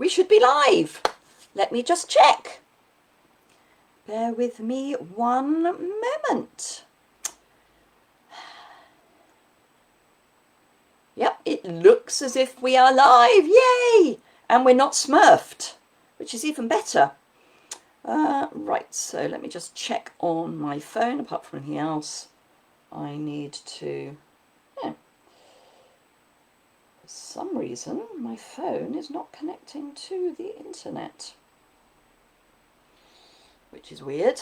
we should be live. Let me just check. Bear with me one moment. Yep, it looks as if we are live. Yay! And we're not smurfed, which is even better. Right, so let me just check on my phone. Apart from anything else, I need to... Yeah. For some reason, my phone is not connecting to the internet, which is weird.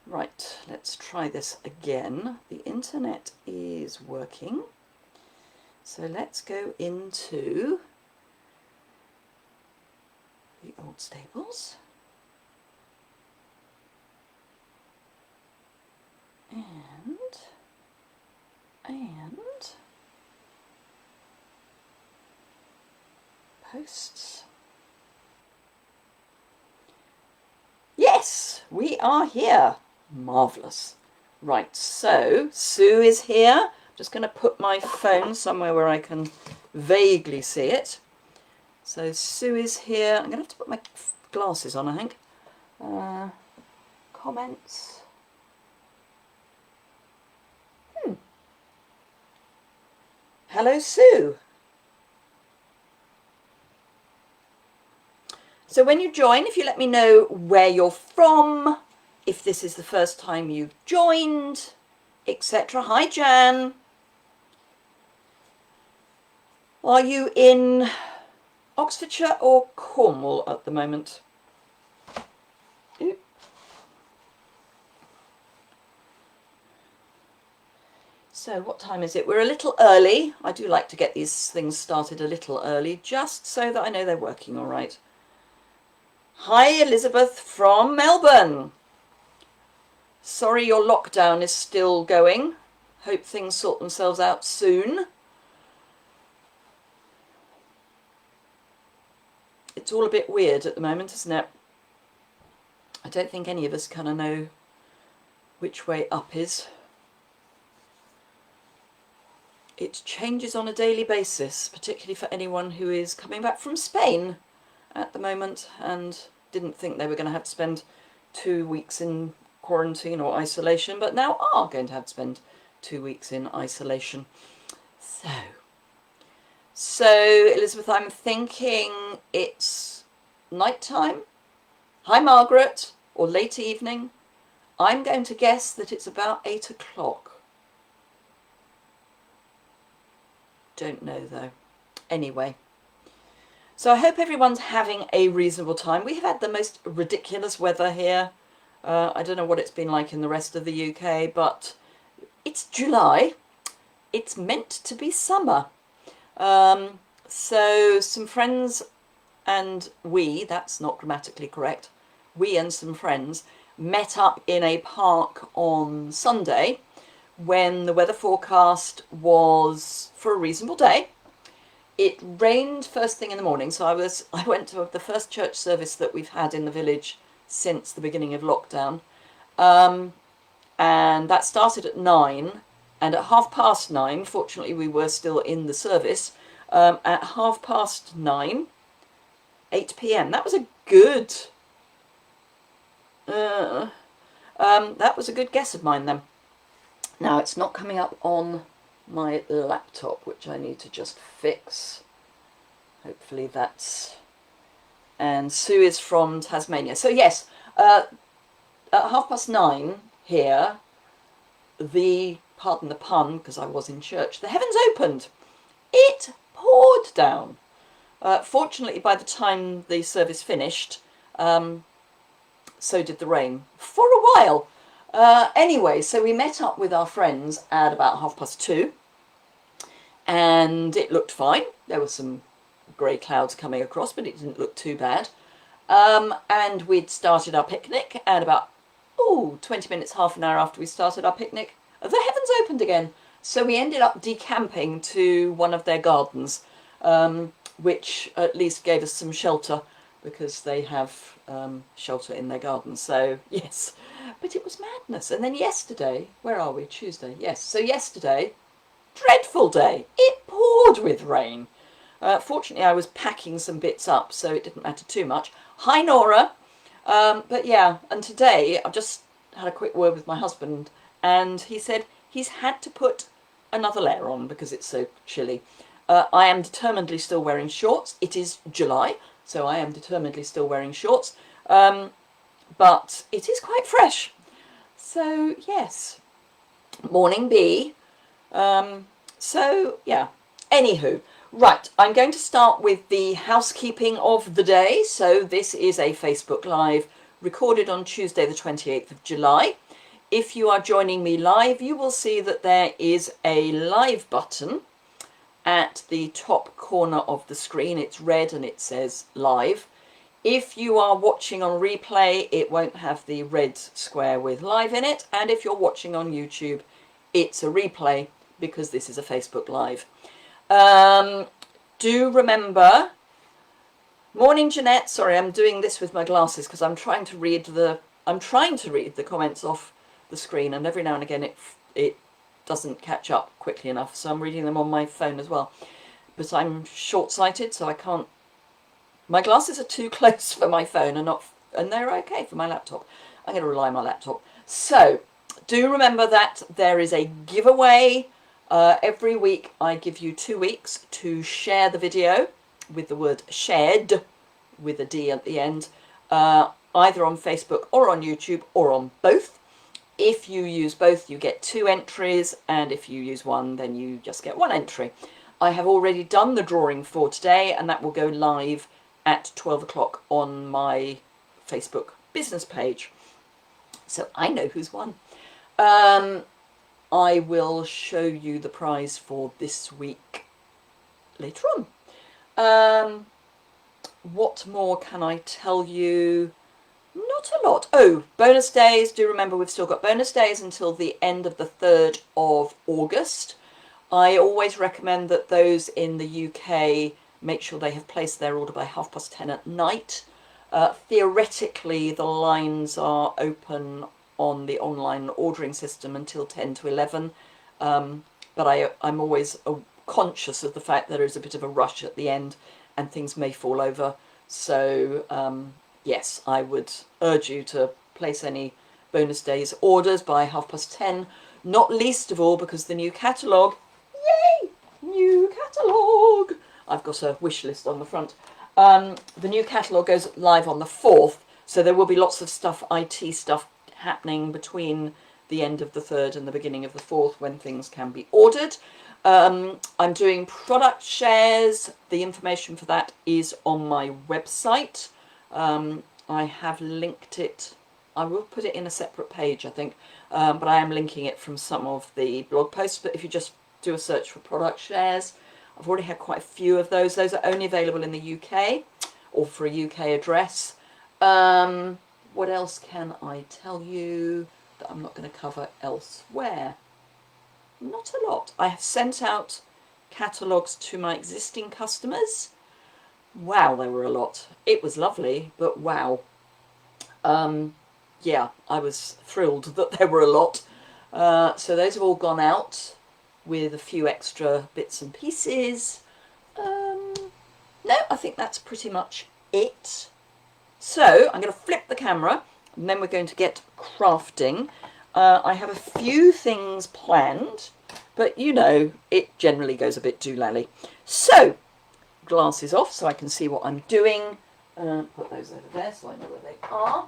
Right, let's try this again. The internet is working. So let's go into the old stables. And posts. Yes, we are here. Marvellous. Right, so Sue is here. I'm just going to put my phone somewhere where I can vaguely see it. So Sue is here. I'm going to have to put my glasses on, I think. Comments. Hello, Sue. So when you join, if you let me know where you're from, if this is the first time you've joined, etc. Hi, Jan. Are you in Oxfordshire or Cornwall at the moment? Ooh. So what time is it? We're a little early. I do like to get these things started a little early, just so that I know they're working all right. Hi, Elizabeth from Melbourne. Sorry your lockdown is still going. Hope things sort themselves out soon. It's all a bit weird at the moment, isn't it? I don't think any of us kind of know which way up is. It changes on a daily basis, particularly for anyone who is coming back from Spain at the moment and didn't think they were going to have to spend 2 weeks in quarantine or isolation, but now are going to have to spend 2 weeks in isolation. So Elizabeth, I'm thinking it's night time. Hi, Margaret, or late evening. I'm going to guess that it's about 8 o'clock. Don't know though. Anyway, so I hope everyone's having a reasonable time. We have had the most ridiculous weather here. I don't know what it's been like in the rest of the UK, but it's July. It's meant to be summer. So some friends and we, that's not grammatically correct, we and some friends met up in a park on Sunday when the weather forecast was for a reasonable day. It rained first thing in the morning, so I went to the first church service that we've had in the village since the beginning of lockdown, and that started at 9, and at 9:30, fortunately we were still in the service, at 9:30, 8 p.m. That was a good that was a good guess of mine then. Now it's not coming up on my laptop, which I need to just fix. Hopefully that's... And Sue is from Tasmania. So yes, at 9:30 here, pardon the pun, because I was in church, the heavens opened. It poured down. Fortunately, by the time the service finished, so did the rain. For a while. Anyway, so we met up with our friends at about 2:30, and it looked fine. There were some grey clouds coming across, but it didn't look too bad. And we'd started our picnic, and about 20 minutes, half an hour after we started our picnic, the heavens opened again. So we ended up decamping to one of their gardens, which at least gave us some shelter, because they have shelter in their garden. So yes, but it was madness. And then yesterday, where are we? Tuesday. Yes. So yesterday, dreadful day. It poured poured with rain. Fortunately, I was packing some bits up, so it didn't matter too much. Hi, Nora. But yeah, and today I've just had a quick word with my husband, and he said he's had to put another layer on because it's so chilly. I am determinedly still wearing shorts. It is July, so I am determinedly still wearing shorts, but it is quite fresh. So yes, morning bee. So yeah, anywho, right, I'm going to start with the housekeeping of the day. So this is a Facebook Live recorded on Tuesday the 28th of July. If you are joining me live, you will see that there is a live button at the top corner of the screen. It's red and it says live. If you are watching on replay, it won't have the red square with live in it. And if you're watching on YouTube, it's a replay because this is a Facebook Live. Do remember, morning Jeanette, sorry, I'm doing this with my glasses because I'm trying to read the comments off the screen, and every now and again it doesn't catch up quickly enough, so I'm reading them on my phone as well. But I'm short-sighted, so I can't. My glasses are too close for my phone, and they're okay for my laptop. I'm going to rely on my laptop. So do remember that there is a giveaway. Every week I give you 2 weeks to share the video with the word shared with a D at the end, either on Facebook or on YouTube or on both. If you use both, you get 2 entries, and if you use one, then you just get 1 entry. I have already done the drawing for today, and that will go live at 12 o'clock on my Facebook business page. So I know who's won. I will show you the prize for this week later on. What more can I tell you? Not a lot. Oh, bonus days. Do remember we've still got bonus days until the end of the 3rd of August. I always recommend that those in the UK make sure they have placed their order by 10:30 at night. Theoretically, the lines are open on the online ordering system until 10 to 11, but I'm always conscious of the fact there is a bit of a rush at the end and things may fall over. So yes, I would urge you to place any bonus days orders by 10:30, not least of all because the new catalogue, yay, new catalogue, I've got a wish list on the front. The new catalogue goes live on the 4th, so there will be lots of stuff, IT stuff, happening between the end of the 3rd and the beginning of the 4th when things can be ordered. I'm doing product shares. The information for that is on my website. I have linked it. I will put it in a separate page, I think, but I am linking it from some of the blog posts. But if you just do a search for product shares, I've already had quite a few of those. Those are only available in the UK or for a UK address. What else can I tell you that I'm not going to cover elsewhere? Not a lot. I have sent out catalogues to my existing customers. Wow, there were a lot. It was lovely, but wow. Yeah, I was thrilled that there were a lot. So those have all gone out with a few extra bits and pieces. No, I think that's pretty much it. So I'm going to flip the camera and then we're going to get crafting. I have a few things planned, but you know, it generally goes a bit doolally. So, glasses off so I can see what I'm doing. Put those over there so I know where they are.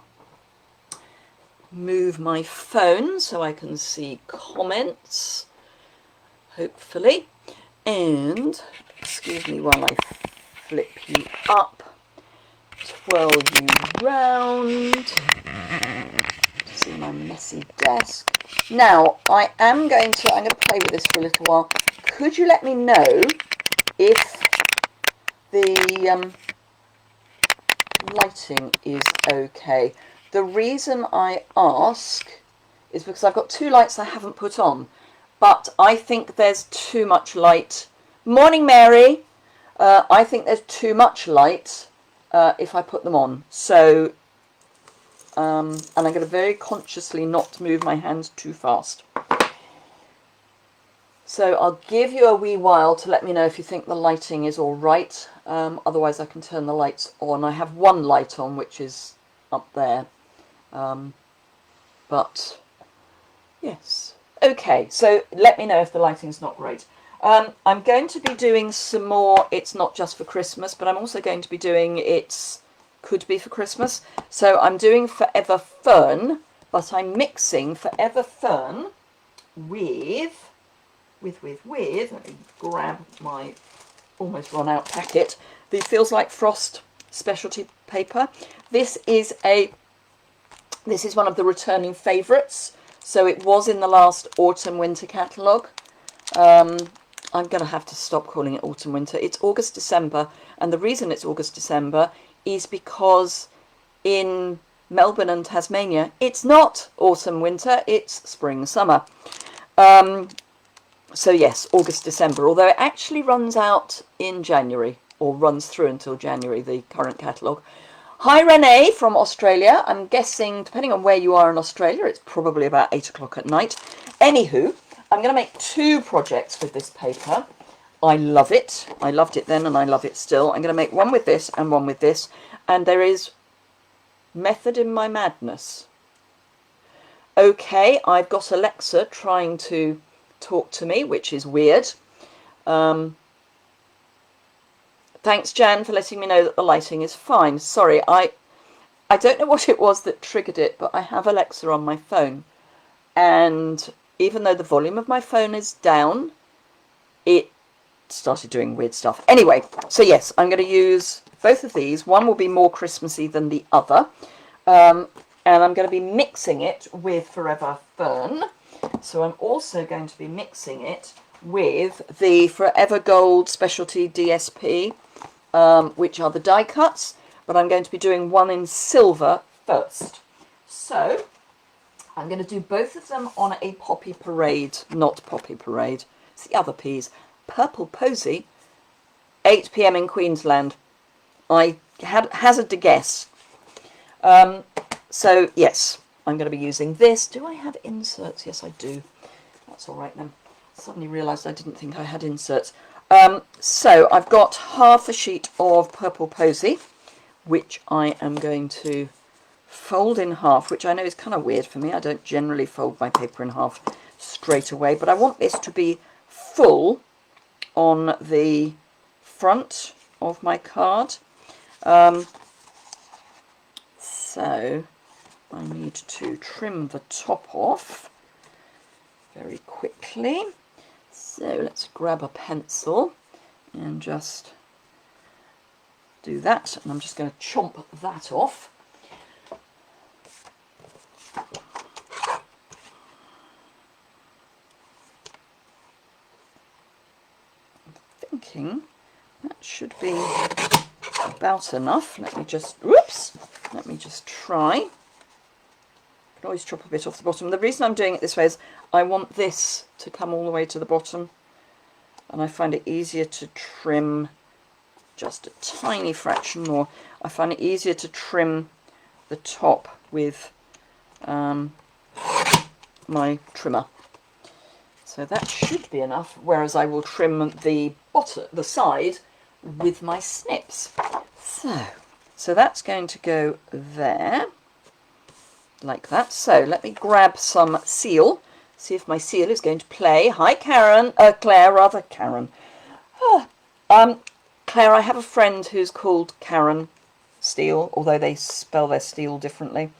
Move my phone so I can see comments, hopefully. And, excuse me while I flip you up, twirl you round. See my messy desk. Now, I'm going to play with this for a little while. Could you let me know if the lighting is okay? The reason I ask is because I've got 2 lights I haven't put on, but I think there's too much light. Morning, Mary. I think there's too much light if I put them on. So, and I'm going to very consciously not move my hands too fast. So I'll give you a wee while to let me know if you think the lighting is all right. Otherwise I can turn the lights on. I have one light on, which is up there. But yes. Okay, so let me know if the lighting's not great. I'm going to be doing some more It's Not Just for Christmas, but I'm also going to be doing It's Could Be for Christmas. So I'm doing Forever Fern, but I'm mixing Forever Fern with, let me grab my almost run out packet, the Feels Like Frost specialty paper. This is one of the returning favourites. So it was in the last autumn-winter catalogue. I'm going to have to stop calling it autumn-winter. It's August-December, and the reason it's August-December is because in Melbourne and Tasmania, it's not autumn-winter, it's spring-summer. So yes, August-December, although it actually runs out in January, or runs through until January, the current catalogue. Hi Renee from Australia. I'm guessing, depending on where you are in Australia, it's probably about 8 o'clock at night. Anywho, I'm going to make 2 projects with this paper. I love it. I loved it then and I love it still. I'm going to make one with this and one with this. And there is method in my madness. Okay, I've got Alexa trying to talk to me, which is weird. Thanks, Jan, for letting me know that the lighting is fine. Sorry, I don't know what it was that triggered it, but I have Alexa on my phone. And even though the volume of my phone is down, it started doing weird stuff. Anyway, so yes, I'm going to use both of these. One will be more Christmassy than the other. And I'm going to be mixing it with Forever Fern. So I'm also going to be mixing it with the Forever Gold Specialty DSP, which are the die cuts, but I'm going to be doing one in silver first. So I'm going to do both of them on a Poppy Parade, not Poppy Parade, it's the other P's, Purple Posy, 8 PM in Queensland. I had hazard to guess. So yes, I'm going to be using this. Do I have inserts? Yes, I do. That's all right then. Suddenly realised I didn't think I had inserts. So I've got half a sheet of Purple Posy, which I am going to fold in half, which I know is kind of weird for me. I don't generally fold my paper in half straight away, but I want this to be full on the front of my card. So I need to trim the top off very quickly. So let's grab a pencil and just do that. And I'm just going to chomp that off. I'm thinking that should be about enough. Let me just try. I can always chop a bit off the bottom. The reason I'm doing it this way is I want this to come all the way to the bottom, and I find it easier to trim just a tiny fraction more. I find it easier to trim the top with my trimmer. So that should be enough, whereas I will trim the bottom, the side, with my snips. So that's going to go there, like that. So let me grab some seal, see if my seal is going to play. Hi Karen, Claire rather, Karen. Claire, I have a friend who's called Karen Steele, although they spell their steel differently.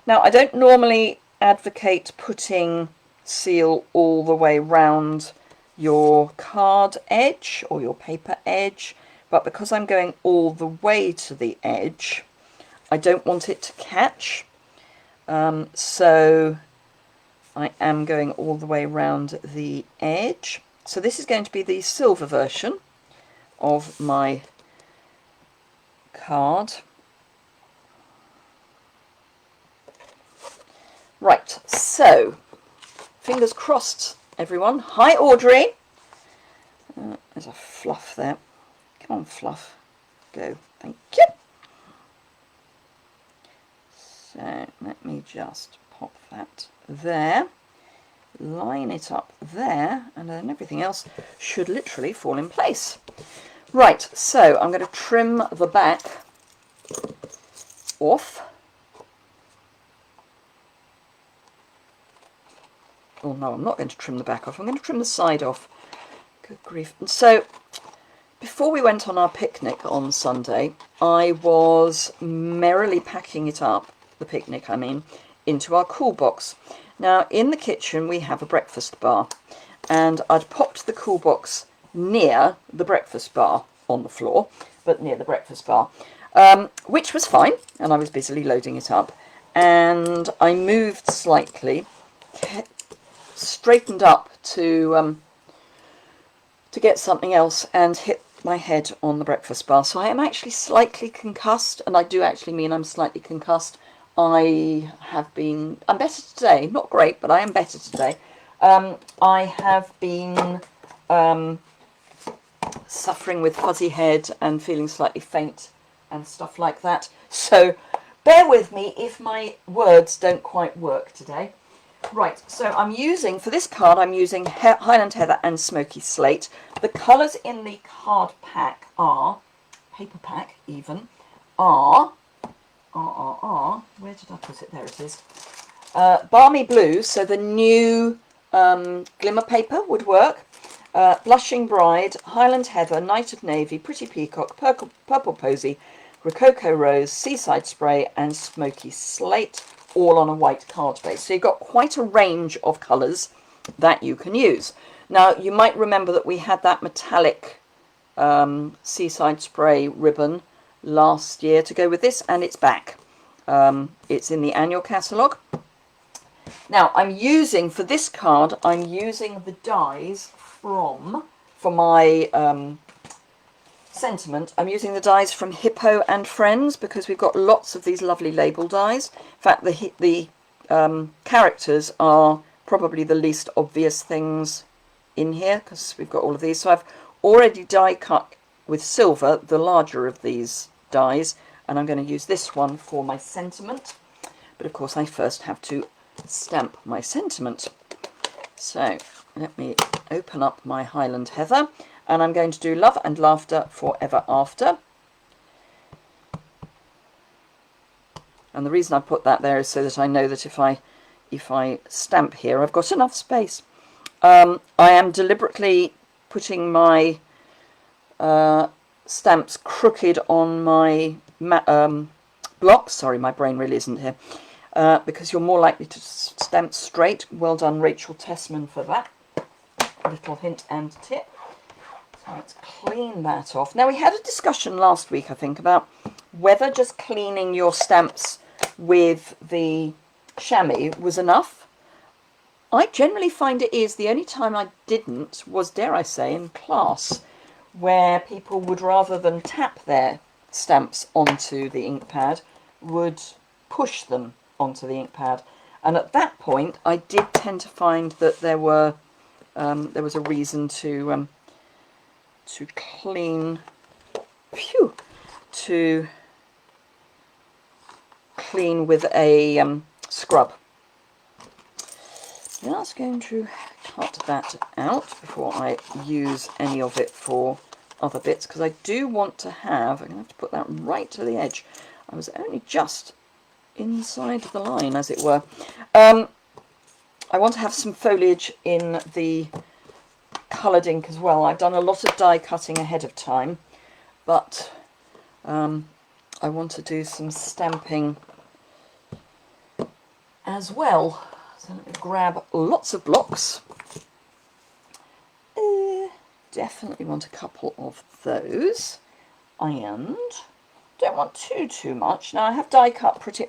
Now, I don't normally advocate putting seal all the way round your card edge or your paper edge, but because I'm going all the way to the edge, I don't want it to catch. So I am going all the way around the edge. So this is going to be the silver version of my card. Right, so fingers crossed, everyone. Hi, Audrey. There's a fluff there. Come on, fluff. Go. Thank you. So let me just pop that there. line it up there, and then everything else should literally fall in place. Right, so I'm going to trim the back off. Oh no, I'm not going to trim the back off, I'm going to trim the side off. Good grief. And so, before we went on our picnic on Sunday, I was merrily packing it up, the picnic I mean, into our cool box. Now, in the kitchen we have a breakfast bar, and I'd popped the cool box near the breakfast bar, on the floor, but near the breakfast bar, which was fine, and I was busily loading it up, and I moved slightly, straightened up to get something else, and hit my head on the breakfast bar. So I am actually slightly concussed, and I do actually mean I'm slightly concussed. I'm better today, not great, but I am better today. I have been suffering with fuzzy head and feeling slightly faint and stuff like that. So bear with me if my words don't quite work today. Right, so I'm using, for this card, I'm using Highland Heather and Smoky Slate. The colours in the card pack are, paper pack even, where did I put it? There it is. Balmy Blue, so the new glimmer paper would work. Blushing Bride, Highland Heather, Night of Navy, Pretty Peacock, Purple Posy, Rococo Rose, Seaside Spray and Smoky Slate, all on a white card base. So you've got quite a range of colours that you can use. Now, you might remember that we had that metallic Seaside Spray ribbon last year to go with this, and it's back. It's in the annual catalogue. Now, I'm using, for this card, I'm using the dies for my sentiment. I'm using the dies from Hippo and Friends, because we've got lots of these lovely label dies. In fact, the characters are probably the least obvious things in here, because we've got all of these. So I've already die cut with silver the larger of these dies, and I'm going to use this one for my sentiment. But of course I first have to stamp my sentiment. So let me open up my Highland Heather, and I'm going to do Love and Laughter Forever After. And the reason I put that there is so that I know that if I stamp here, I've got enough space. I am deliberately putting my stamps crooked on my blocks. Sorry, my brain really isn't here. Because you're more likely to stamp straight. Well done, Rachel Tessman, for that. A little hint and tip. So let's clean that off. Now, we had a discussion last week, I think, about whether just cleaning your stamps with the chamois was enough. I generally find it is. The only time I didn't was, dare I say, in class, where people would, rather than tap their stamps onto the ink pad, would push them onto the ink pad. And at that point, I did tend to find that there was a reason to clean with a scrub. Just going to cut that out before I use any of it for other bits, because I do want to have, I'm going to have to put that right to the edge. I was only just inside the line, as it were. I want to have some foliage in the coloured ink as well. I've done a lot of die cutting ahead of time, but I want to do some stamping as well. So let me grab lots of blocks. Definitely want a couple of those, and don't want too much. Now I have die cut pretty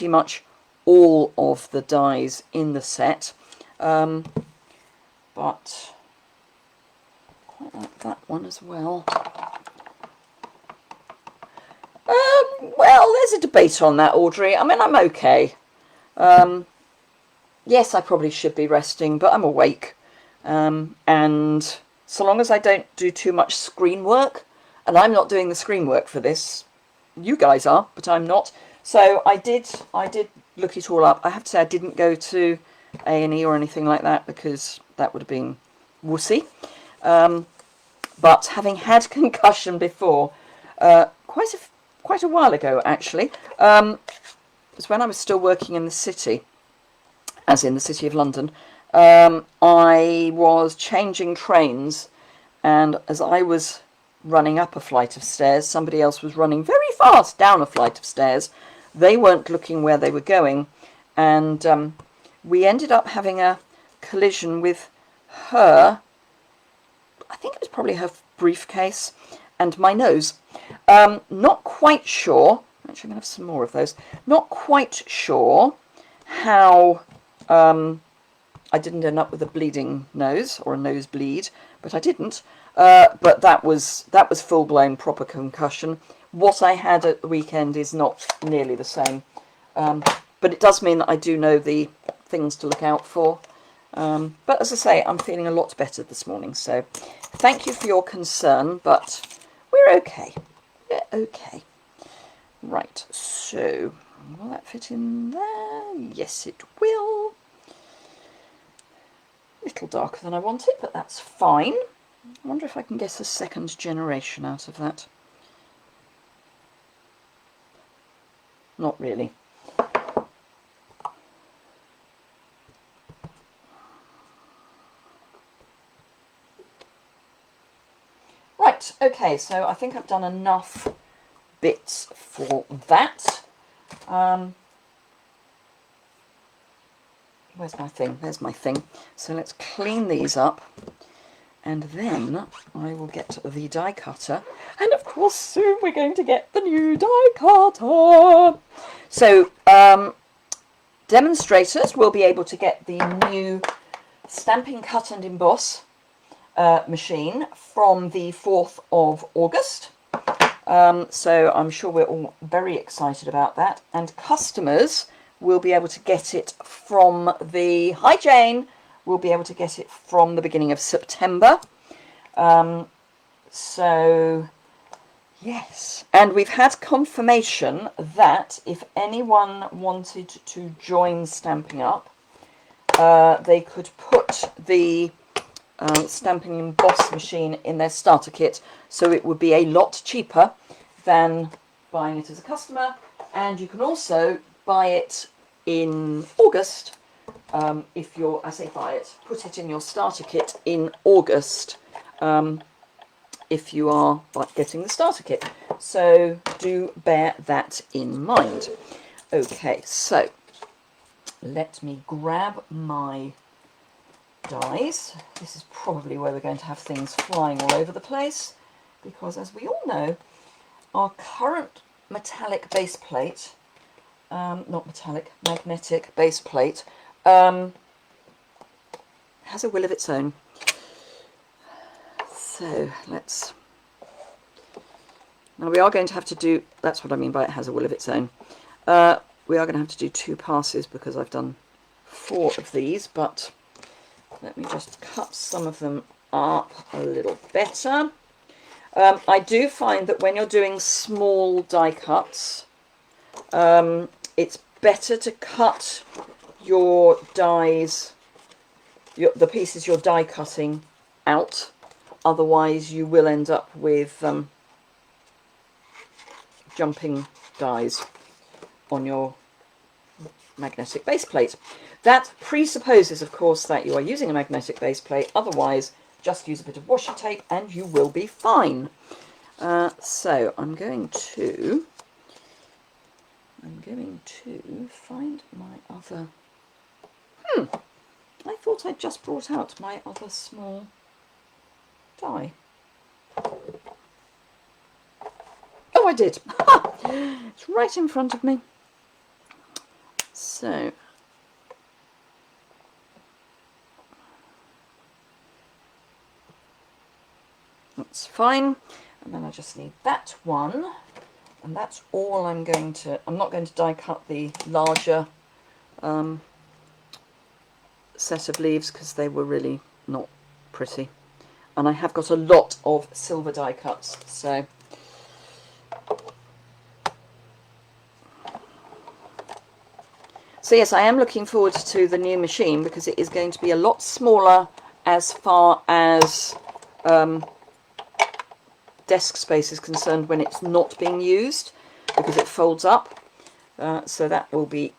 much all of the dies in the set, but quite like that one as well. Well, there's a debate on that, Audrey. I mean, I'm okay. Yes, I probably should be resting, but I'm awake. And so long as I don't do too much screen work, and I'm not doing the screen work for this, you guys are, but I'm not. So I did look it all up. I have to say I didn't go to A&E or anything like that, because that would have been wussy. But having had concussion before, quite a while ago actually, it was when I was still working in the city, as in the City of London. I was changing trains, and as I was running up a flight of stairs, somebody else was running very fast down a flight of stairs. They weren't looking where they were going, and we ended up having a collision with her. I think it was probably her briefcase and my nose. Not quite sure. Actually, I'm going to have some more of those. Not quite sure how I didn't end up with a bleeding nose or a nosebleed, but I didn't. But that was full-blown proper concussion. What I had at the weekend is not nearly the same, but it does mean that I do know the things to look out for. But as I say, I'm feeling a lot better this morning, so thank you for your concern, but we're okay. We're okay. Right, so will that fit in there? Yes, it will. A little darker than I wanted, but that's fine. I wonder if I can get a second generation out of that. Not really. Right, okay, so I think I've done enough bits for that. Where's my thing? There's my thing. So let's clean these up, and then I will get the die cutter. And of course, soon we're going to get the new die cutter. So demonstrators will be able to get the new Stampin' Cut and Emboss machine from the 4th of August. So I'm sure we're all very excited about that. And customers will be able to get it from the... Hi Jane! We'll be able to get it from the beginning of September. So, yes. And we've had confirmation that if anyone wanted to join Stamping Up, they could put the Stamping Emboss machine in their starter kit, so it would be a lot cheaper than buying it as a customer. And you can also buy it in August. If you're, I say buy it, put it in your starter kit in August if you are getting the starter kit. So do bear that in mind. Okay, so let me grab my dies. This is probably where we're going to have things flying all over the place, because as we all know, our current metallic base plate, not metallic, magnetic base plate, has a will of its own. So let's... Now we are going to have to do... That's what I mean by it has a will of its own. We are going to have to do 2 passes because I've done 4 of these, but let me just cut some of them up a little better. I do find that when you're doing small die cuts, it's better to cut your dies, the pieces you're die cutting out. Otherwise you will end up with jumping dies on your magnetic base plate. That presupposes, of course, that you are using a magnetic base plate. Otherwise, just use a bit of washi tape and you will be fine. So I'm going to find my other... I thought I'd just brought out my other small die. Oh, I did. It's right in front of me. So that's fine. And then I just need that one. And that's all I'm going to... I'm not going to die cut the larger set of leaves because they were really not pretty. And I have got a lot of silver die cuts, so... So yes, I am looking forward to the new machine because it is going to be a lot smaller as far as desk space is concerned when it's not being used, because it folds up. So that will be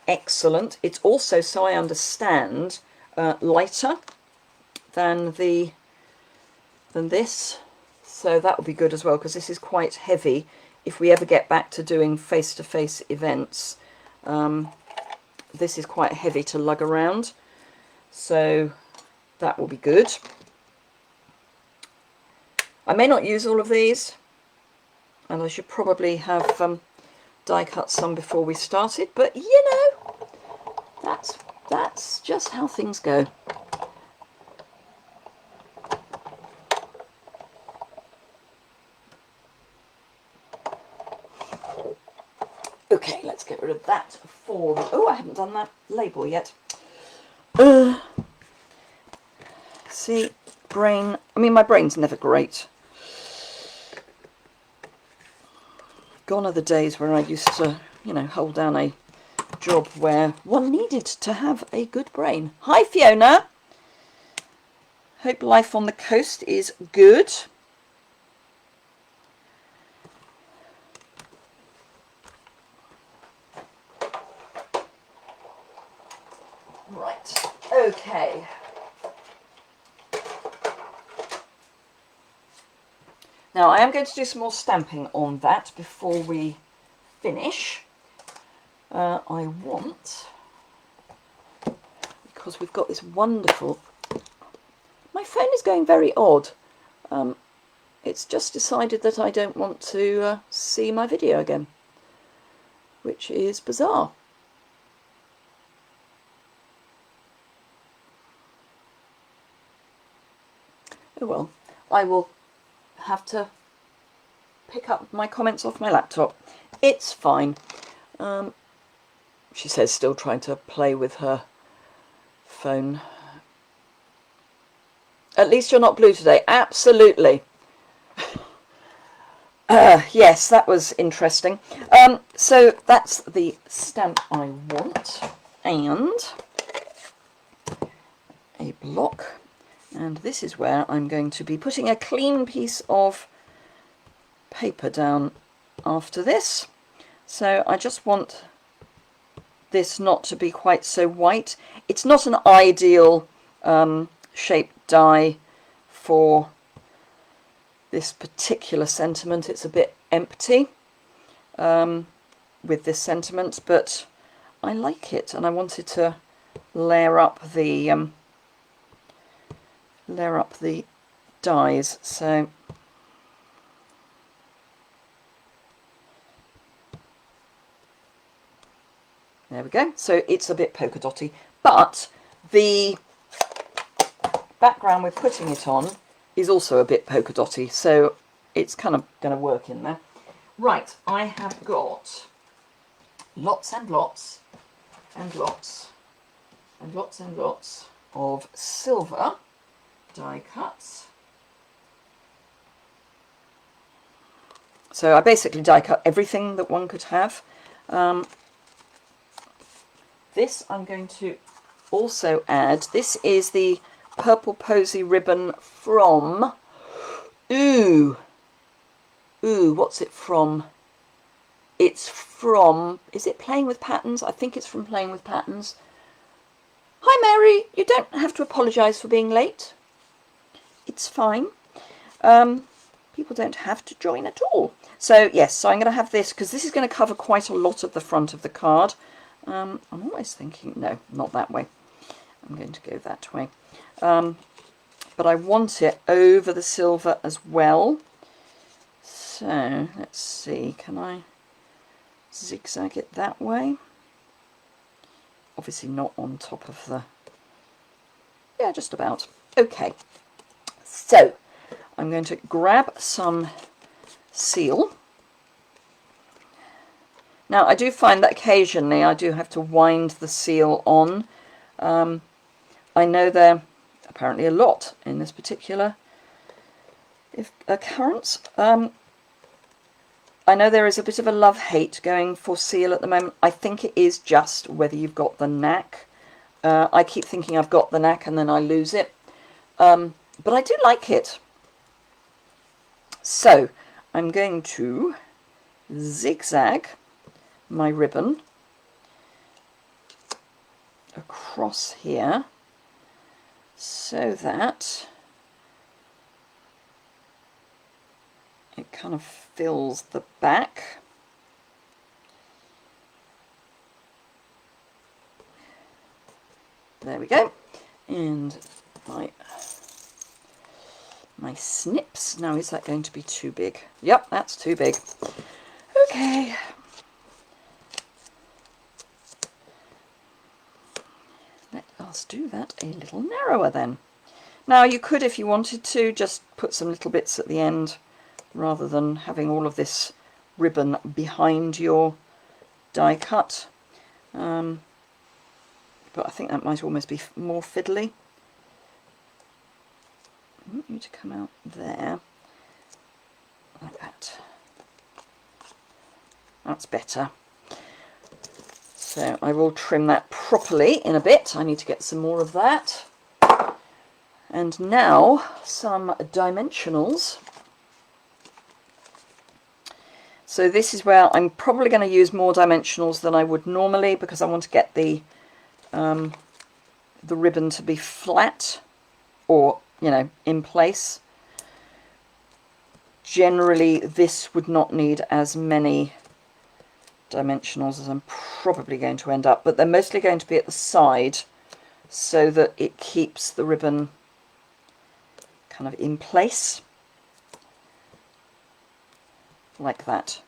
excellent. It's also, so I understand, lighter than this. So that will be good as well, because this is quite heavy if we ever get back to doing face-to-face events. This is quite heavy to lug around, so that will be good. I may not use all of these, and I should probably have die cut some before we started, but you know, that's just how things go. Okay, let's get rid of that for... Oh, I haven't done that label yet. See, brain... I mean, my brain's never great. Gone are the days where I used to, you know, hold down a job where one needed to have a good brain. Hi, Fiona. Hope life on the coast is good. Right, okay. Now I am going to do some more stamping on that before we finish. I want, because we've got this wonderful... My phone is going very odd. It's just decided that I don't want to see my video again, which is bizarre. Oh well, I will have to pick up my comments off my laptop. It's fine. She says, still trying to play with her phone. At least you're not blue today. Absolutely. Yes, that was interesting. So that's the stamp I want. And a block. And this is where I'm going to be putting a clean piece of paper down after this. So I just want this not to be quite so white. It's not an ideal shaped die for this particular sentiment. It's a bit empty with this sentiment, but I like it, and I wanted to layer up the dies. So there we go. So it's a bit polka dotty, but the background we're putting it on is also a bit polka dotty, so it's kind of going to work in there. Right, I have got lots and lots and lots and lots and lots of silver die cuts. So I basically die cut everything that one could have. This I'm going to also add. This is the Purple Posy ribbon from... Ooh, what's it from? It's from... Is it Playing with Patterns? I think it's from Playing with Patterns. Hi Mary, you don't have to apologise for being late. It's fine. People don't have to join at all. So yes, so I'm going to have this, because this is going to cover quite a lot of the front of the card. I'm almost thinking, no, not that way. I'm going to go that way. But I want it over the silver as well. So let's see, can I zigzag it that way? Obviously not on top of the... Yeah, just about. Okay. So I'm going to grab some seal. Now I do find that occasionally I do have to wind the seal on. I know there apparently a lot in this particular occurrence. I know there is a bit of a love-hate going for seal at the moment. I think it is just whether you've got the knack. I keep thinking I've got the knack and then I lose it. But I do like it. So I'm going to zigzag my ribbon across here so that it kind of fills the back. There we go. And my snips. Now, is that going to be too big? Yep, that's too big. Okay. Let us do that a little narrower then. Now, you could, if you wanted to, just put some little bits at the end rather than having all of this ribbon behind your die cut. But I think that might almost be more fiddly. I want you to come out there, like that. That's better. So I will trim that properly in a bit. I need to get some more of that. And now some dimensionals. So this is where I'm probably going to use more dimensionals than I would normally, because I want to get the ribbon to be flat, or, you know, in place. Generally this would not need as many dimensionals as I'm probably going to end up, but they're mostly going to be at the side so that it keeps the ribbon kind of in place, like that.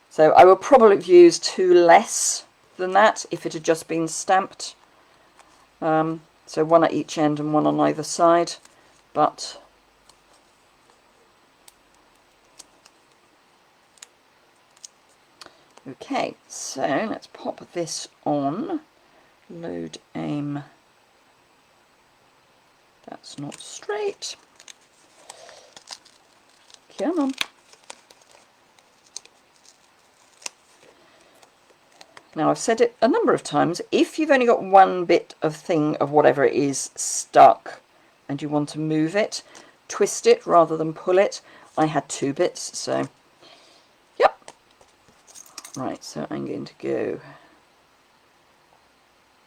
So I will probably have used 2 less than that if it had just been stamped. So 1 at each end and 1 on either side, but okay, so let's pop this on. Load aim. That's not straight. Come on. Now, I've said it a number of times, if you've only got one bit of thing of whatever it is stuck and you want to move it, twist it rather than pull it. I had 2 bits, so yep. Right, so I'm going to go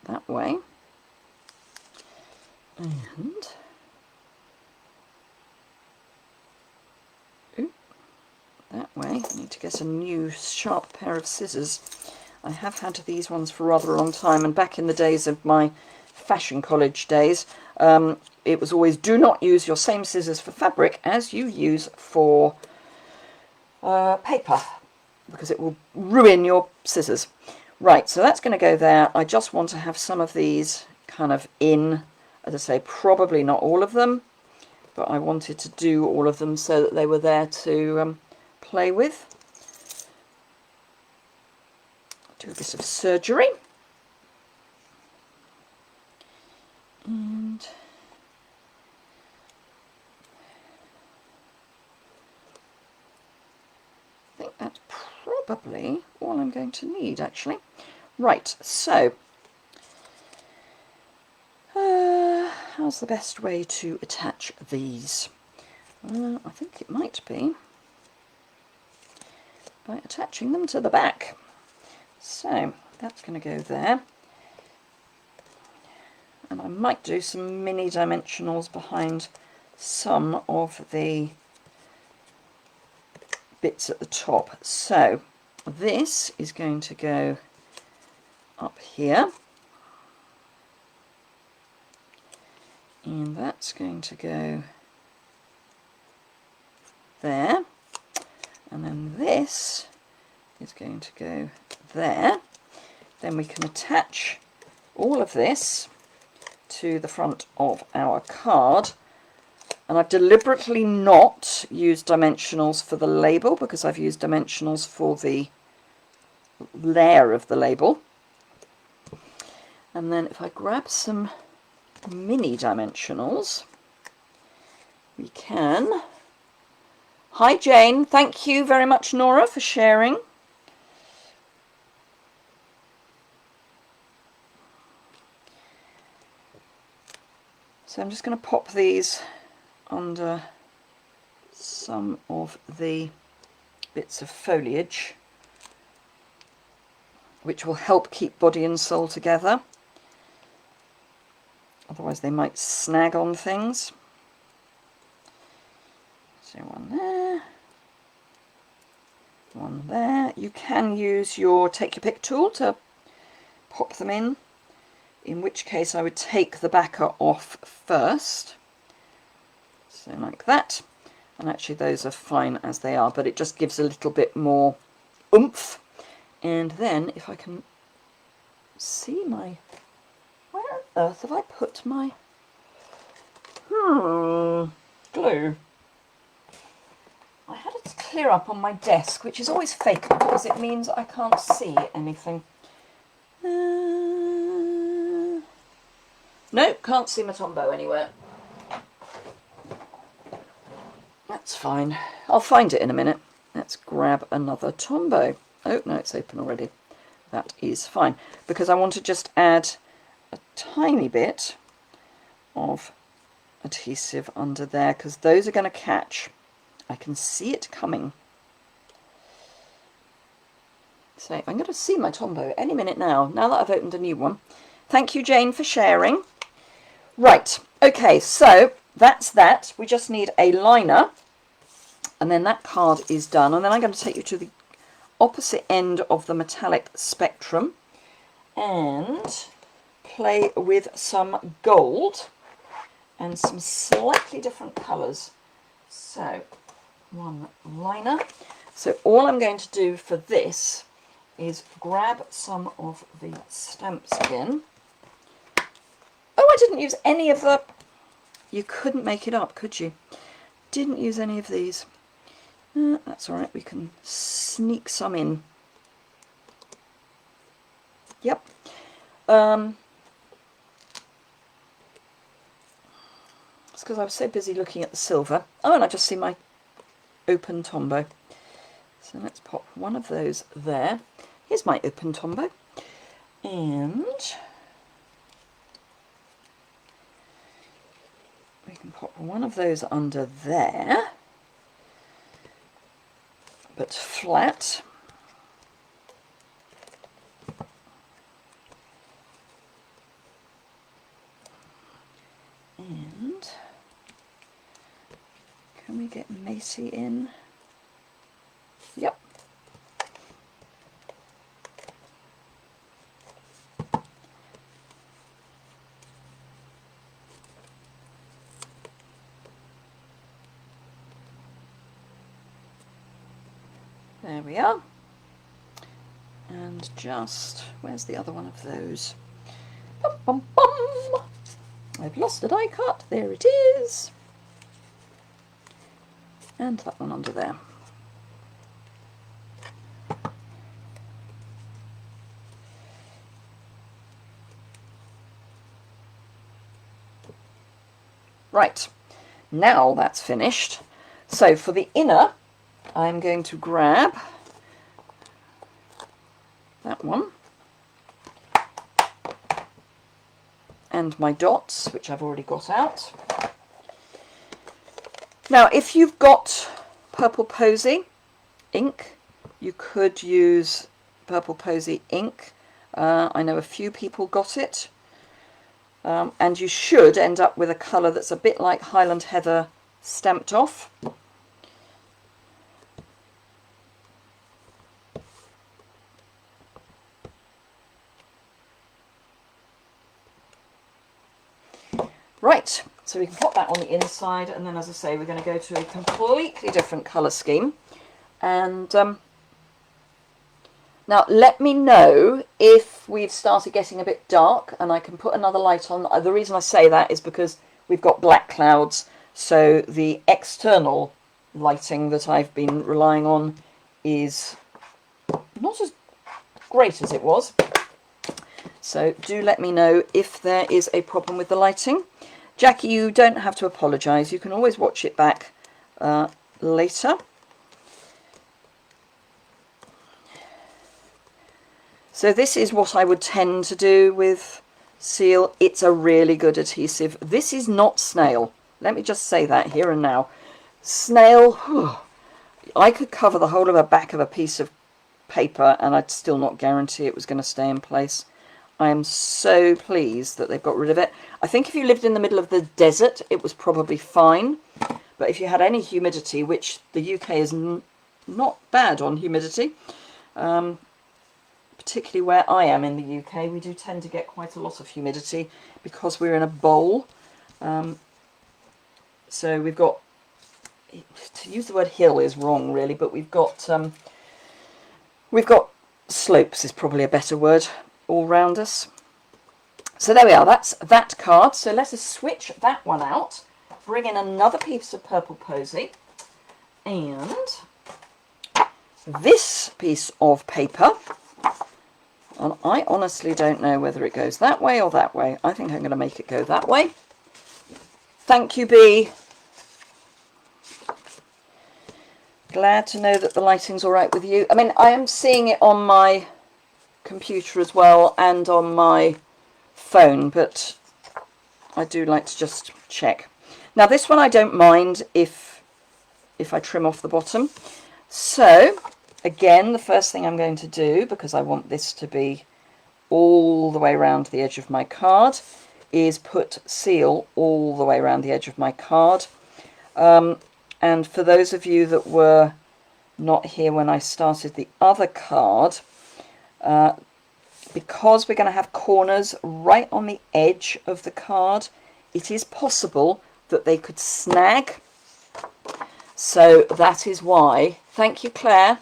that way. And that way. I need to get a new sharp pair of scissors. I have had these ones for rather a long time, and back in the days of my fashion college days, it was always, do not use your same scissors for fabric as you use for paper, because it will ruin your scissors. Right, so that's going to go there. I just want to have some of these kind of in, as I say, probably not all of them, but I wanted to do all of them so that they were there to play with. Do a bit of surgery. And I think that's probably all I'm going to need, actually. Right, so how's the best way to attach these? I think it might be by attaching them to the back. So that's going to go there, and I might do some mini dimensionals behind some of the bits at the top. So this is going to go up here, and that's going to go there, and then this is going to go there. Then we can attach all of this to the front of our card, and I've deliberately not used dimensionals for the label because I've used dimensionals for the layer of the label. And then if I grab some mini dimensionals, we can Hi Jane, thank you very much Nora for sharing. So I'm just going to pop these under some of the bits of foliage, which will help keep body and soul together. Otherwise they might snag on things. So one there, one there. You can use your take your pick tool to pop them in which case I would take the backer off first. So like that. And actually those are fine as they are, but it just gives a little bit more oomph. And then if I can see my, where on earth have I put my glue? I had it clear up on my desk, which is always fake because it means I can't see anything. No, can't see my Tombow anywhere. That's fine. I'll find it in a minute. Let's grab another Tombow. Oh, no, it's open already. That is fine. Because I want to just add a tiny bit of adhesive under there, because those are going to catch. I can see it coming. So I'm going to see my Tombow any minute now that I've opened a new one. Thank you, Jane, for sharing. Right, okay, so that's that. We just need a liner, and then that card is done. And then I'm going to take you to the opposite end of the metallic spectrum and play with some gold and some slightly different colours. So, one liner. So all I'm going to do for this is grab some of the stamps again. Oh, I didn't use any of the... You couldn't make it up, could you? Didn't use any of these. That's all right, we can sneak some in. Yep. It's because I was so busy looking at the silver. Oh, and I just see my open Tombow. So let's pop one of those there. Here's my open Tombow. And we can pop one of those under there, but flat. And can we get Macy in? Yep. There we are. And just, where's the other one of those? Bum, bum, bum. I've lost a die cut. There it is. And that one under there. Right, now that's finished. So for the inner, I'm going to grab that one and my dots, which I've already got out. Now, if you've got Purple Posy ink, you could use Purple Posy ink. I know a few people got it. And you should end up with a colour that's a bit like Highland Heather stamped off. Right, so we can pop that on the inside, and then, as I say, we're going to go to a completely different colour scheme. And now let me know if we've started getting a bit dark and I can put another light on. The reason I say that is because we've got black clouds, so the external lighting that I've been relying on is not as great as it was. So do let me know if there is a problem with the lighting. Jackie, you don't have to apologise. You can always watch it back later. So this is what I would tend to do with seal. It's a really good adhesive. This is not snail. Let me just say that here and now. Snail, whew, I could cover the whole of the back of a piece of paper and I'd still not guarantee it was going to stay in place. I am so pleased that they've got rid of it. I think if you lived in the middle of the desert, it was probably fine. But if you had any humidity, which the UK is not bad on humidity, particularly where I am in the UK, we do tend to get quite a lot of humidity because we're in a bowl. So we've got, to use the word hill is wrong really, but we've got slopes is probably a better word all round us. So there we are, that's that card. So let us switch that one out, bring in another piece of Purple Posy, and this piece of paper. And I honestly don't know whether it goes that way or that way. I think I'm going to make it go that way. Thank you, Bee. Glad to know that the lighting's all right with you. I mean, I am seeing it on my computer as well and on my phone, but I do like to just check. Now, this one I don't mind if I trim off the bottom. So again, the first thing I'm going to do, because I want this to be all the way around the edge of my card, is put seal all the way around the edge of my card. And for those of you that were not here when I started the other card, because we're going to have corners right on the edge of the card, it is possible that they could snag. So that is why, thank you, Claire.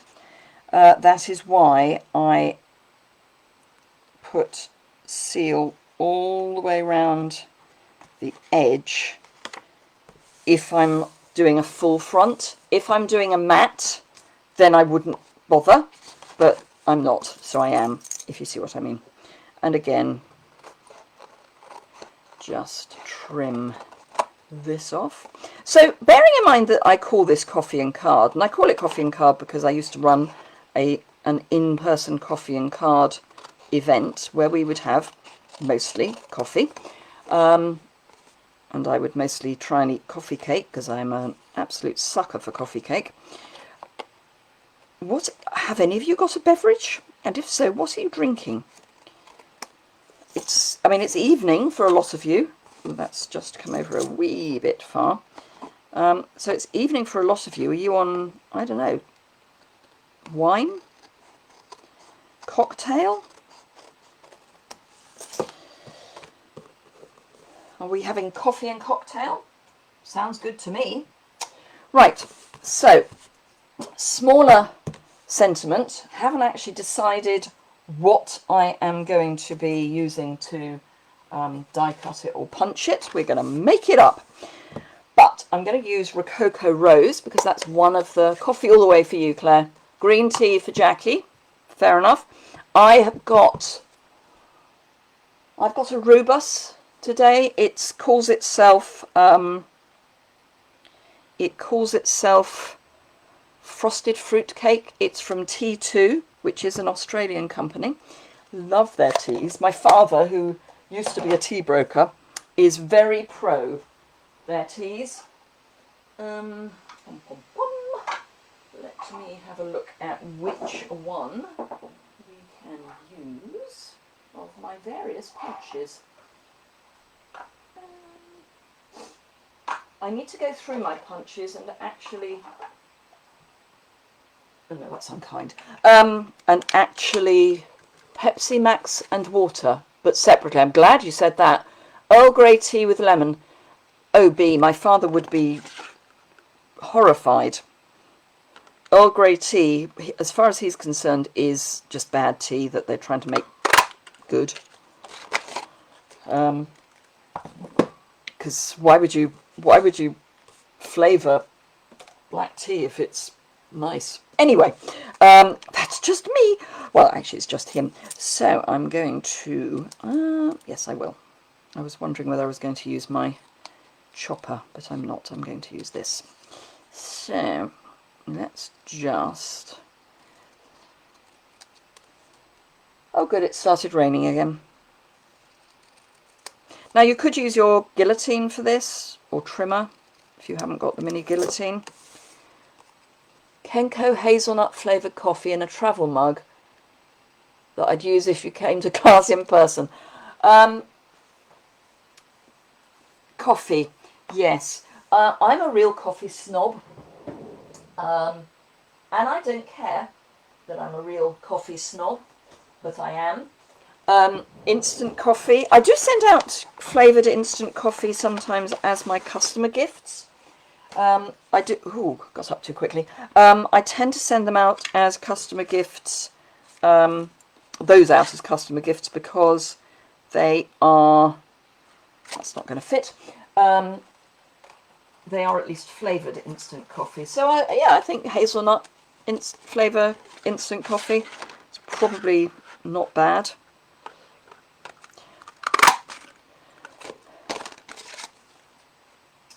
That is why I put seal all the way around the edge if I'm doing a full front. If I'm doing a matte, then I wouldn't bother, but I'm not, so I am, if you see what I mean. And again, just trim this off. So bearing in mind that I call this coffee and card, and I call it coffee and card because I used to run an in-person coffee and card event where we would have mostly coffee, and I would mostly try and eat coffee cake because I'm an absolute sucker for coffee cake. Have any of you got a beverage? And if so, what are you drinking? I mean, it's evening for a lot of you. That's just come over a wee bit far. So it's evening for a lot of you. Are you on, I don't know, wine? Cocktail? Are we having coffee and cocktail? Sounds good to me. Right, so smaller sentiment. Haven't actually decided what I am going to be using to die cut it or punch it. We're going to make it up. But I'm going to use Rococo Rose because that's one of the coffee all the way for you, Claire. Green tea for Jackie. Fair enough. I've got a Rubus today. It calls itself Frosted Fruit Cake. It's from T2, which is an Australian company. Love their teas. My father, who used to be a tea broker, is very pro their teas. Let me have a look at which one we can use of my various punches. I need to go through my punches and actually... Oh no, that's unkind. And actually Pepsi Max and water, but separately. I'm glad you said that. Earl Grey tea with lemon. OB, my father would be horrified. Earl Grey tea, as far as he's concerned, is just bad tea that they're trying to make good. Because why would you flavour black tea if it's nice? Anyway, that's just me. Well, actually, it's just him. So I'm going to... yes, I will. I was wondering whether I was going to use my chopper, but I'm not. I'm going to use this. So let's just... Oh good, it started raining again. Now you could use your guillotine for this, or trimmer, if you haven't got the mini guillotine. Kenko hazelnut flavoured coffee in a travel mug that I'd use if you came to class in person. Coffee, yes. I'm a real coffee snob. And I don't care that I'm a real coffee snob, but I am. Instant coffee. I do send out flavoured instant coffee sometimes as my customer gifts. I do... Ooh, got up too quickly. I tend to send them out as customer gifts, those out as customer gifts because they are... That's not going to fit. They are at least flavoured instant coffee. So, yeah, I think hazelnut flavour instant coffee is probably not bad.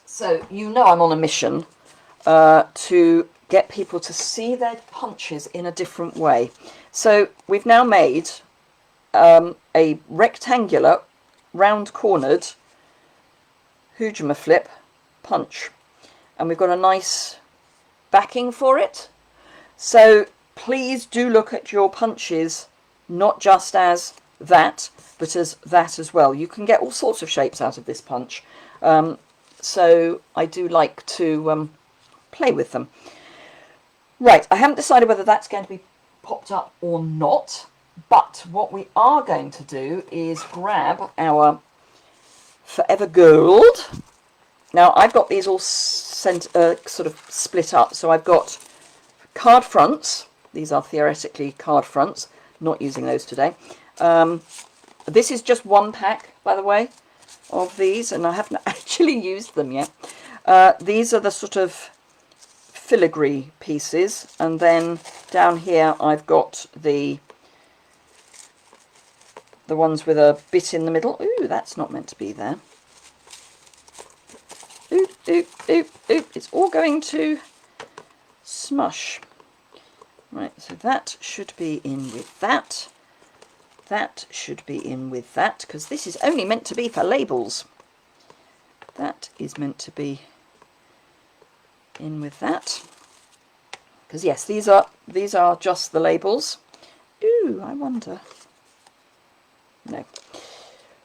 So, you know I'm on a mission to get people to see their punches in a different way. So, we've now made a rectangular, round-cornered Hujima flip punch. And we've got a nice backing for it. So, please do look at your punches not just as that, but as that as well. You can get all sorts of shapes out of this punch. So I do like to play with them. Right, I haven't decided whether that's going to be popped up or not, but what we are going to do is grab our Forever Gold. Now I've got these all sort of split up, so I've got card fronts. These are theoretically card fronts, not using those today. This is just one pack, by the way, of these, and I haven't actually used them yet. These are the sort of filigree pieces, and then down here I've got the ones with a bit in the middle. Ooh, that's not meant to be there. Oop, oop, oop, oop. It's all going to smush. Right, so that should be in with that. That should be in with that, because this is only meant to be for labels. That is meant to be in with that. Because yes, these are just the labels. Ooh, I wonder. No.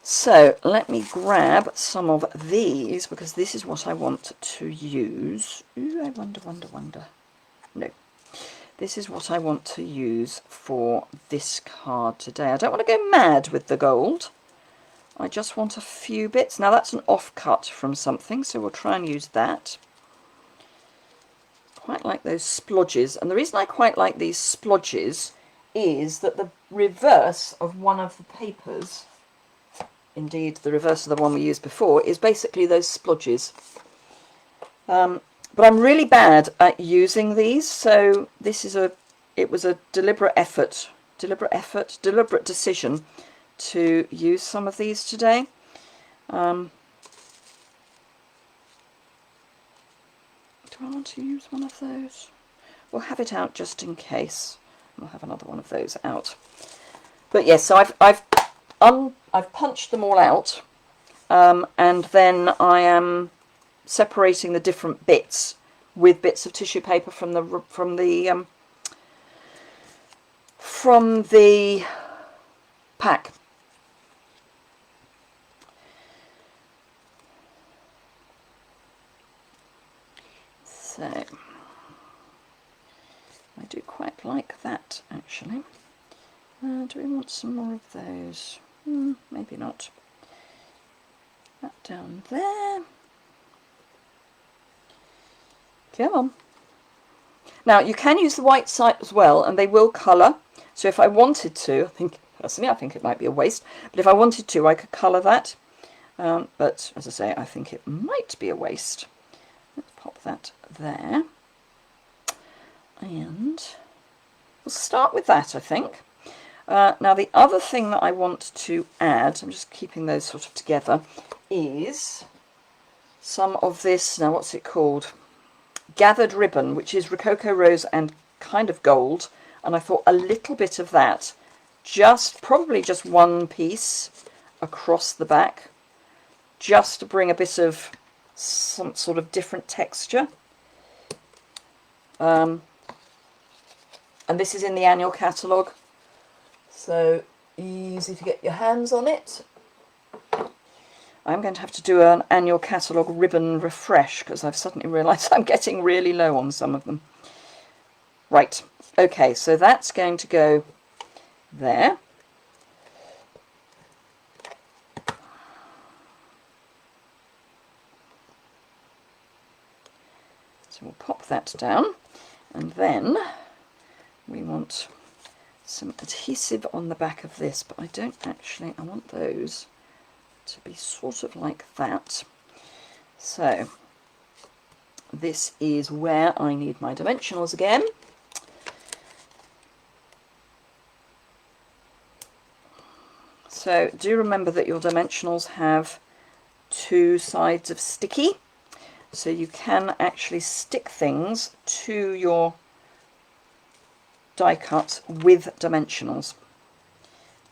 So let me grab some of these, because this is what I want to use. Ooh, I wonder. No. This is what I want to use for this card today. I don't want to go mad with the gold. I just want a few bits. Now that's an offcut from something, so we'll try and use that. Quite like those splodges. And the reason I quite like these splodges is that the reverse of one of the papers, indeed the reverse of the one we used before, is basically those splodges. But I'm really bad at using these, so this is it was a deliberate decision to use some of these today. Do I want to use one of those? We'll have it out just in case. We'll have another one of those out. But yes, so I've punched them all out, and then I am separating the different bits with bits of tissue paper from the pack. So I do quite like that, actually. Do we want some more of those? Maybe not. That down there. Come on. Now you can use the white side as well, and they will colour. So if I wanted to, personally I think it might be a waste, but if I wanted to I could colour that. But as I say, I think it might be a waste. Let's pop that there. And we'll start with that, I think. Now the other thing that I want to add, I'm just keeping those sort of together, is some of this, now what's it called? gathered ribbon, which is Rococo Rose and kind of gold, and I thought a little bit of that, probably just one piece across the back, just to bring a bit of some sort of different texture. And this is in the annual catalogue, so easy to get your hands on it. I'm going to have to do an annual catalogue ribbon refresh because I've suddenly realised I'm getting really low on some of them. Right, okay, so that's going to go there. So we'll pop that down, and then we want some adhesive on the back of this, but I don't actually, I want those to be sort of like that. So this is where I need my dimensionals again. So do remember that your dimensionals have two sides of sticky, so you can actually stick things to your die cut with dimensionals.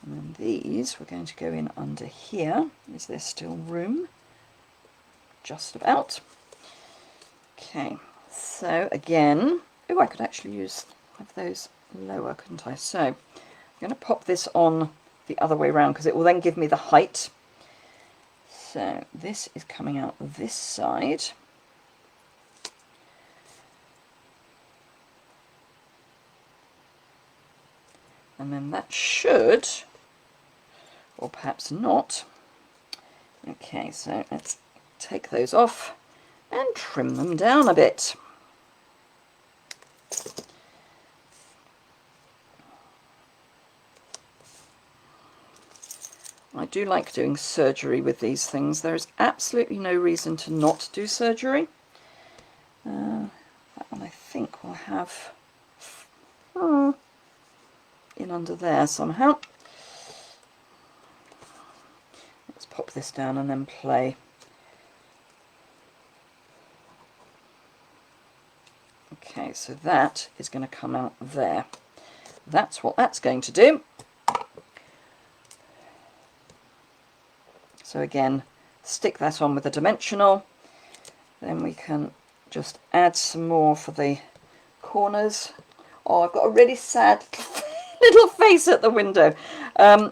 And then these we're going to go in under here. Is there still room? Just about. Okay, so again, oh, I could actually have those lower, couldn't I? So I'm going to pop this on the other way around because it will then give me the height. So this is coming out this side. And then that should, or perhaps not. Okay, so let's take those off and trim them down a bit. I do like doing surgery with these things. There is absolutely no reason to not do surgery. That one I think will have in under there somehow. Let's pop this down and then play. Okay, so that is going to come out there. That's what that's going to do. So again, stick that on with a dimensional. Then we can just add some more for the corners. Oh, I've got a really sad little face at the window.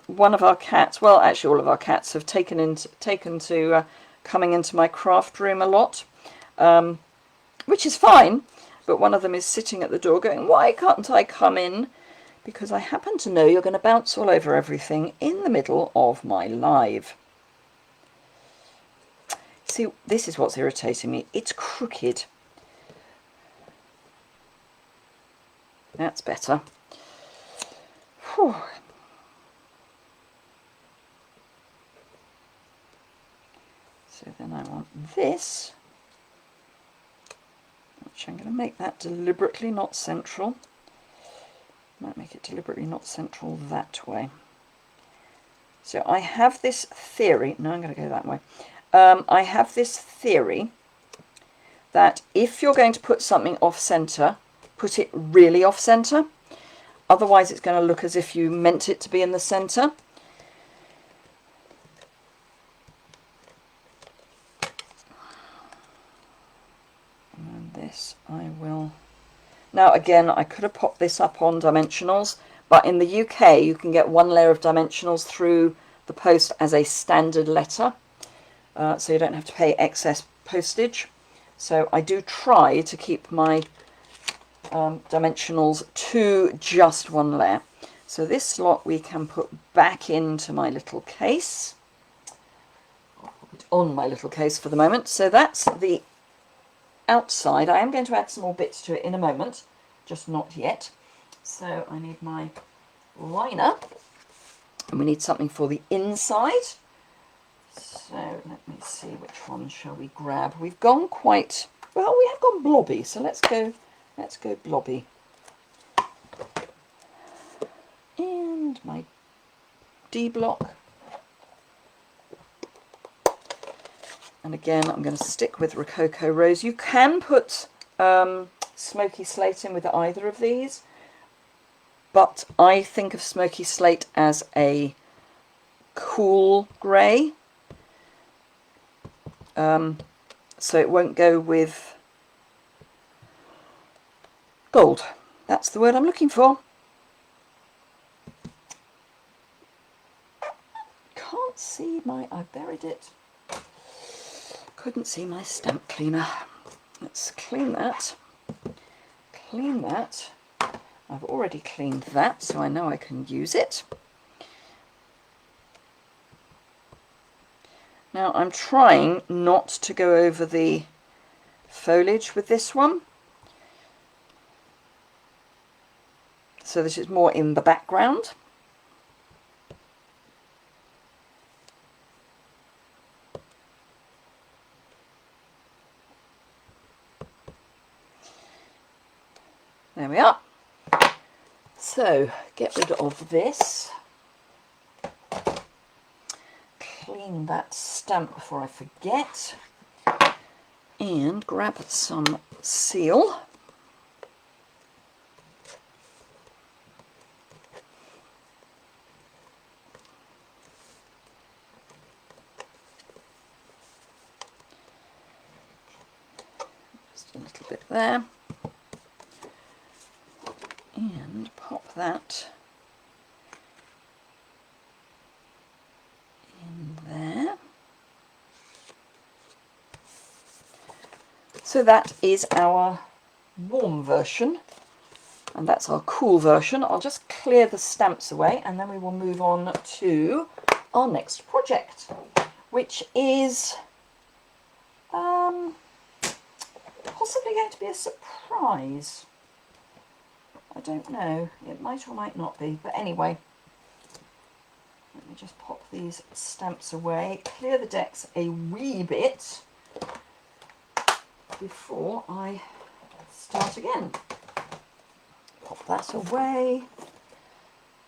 One of our cats, well, actually all of our cats have taken to coming into my craft room a lot, which is fine. But one of them is sitting at the door going, "Why can't I come in? Because I happen to know you're going to bounce all over everything in the middle of my live." See, this is what's irritating me. It's crooked. That's better. Whew. So then I want this, which I'm going to make that deliberately not central. Might make it deliberately not central that way. So I have this theory. No, I'm going to go that way. I have this theory that if you're going to put something off center, put it really off center. Otherwise it's going to look as if you meant it to be in the center. And this I will... Now again, I could have popped this up on dimensionals, but in the UK you can get one layer of dimensionals through the post as a standard letter. So you don't have to pay excess postage. So I do try to keep my dimensionals to just one layer. So this lot we can put back into my little case. I'll put it on my little case for the moment. So that's the outside. I am going to add some more bits to it in a moment, just not yet. So I need my liner, and we need something for the inside. So let me see, which one shall we grab? We've gone quite, well, we have gone blobby, so let's go blobby. And my D block. And again, I'm going to stick with Rococo Rose. You can put smoky slate in with either of these, but I think of smoky slate as a cool grey, so it won't go with gold. That's the word I'm looking for. Can't see my, I buried it. Couldn't see my stamp cleaner. Let's clean that. Clean that. I've already cleaned that, so I know I can use it. Now I'm trying not to go over the foliage with this one, so this is more in the background. There we are. So get rid of this. Clean that stamp before I forget, and grab some seal. Just a little bit there, and pop that in there. So that is our warm version, and that's our cool version. I'll just clear the stamps away, and then we will move on to our next project, which is possibly going to be a surprise. I don't know, it might or might not be, but anyway, let me just pop these stamps away, clear the decks a wee bit before I start again. Pop that away,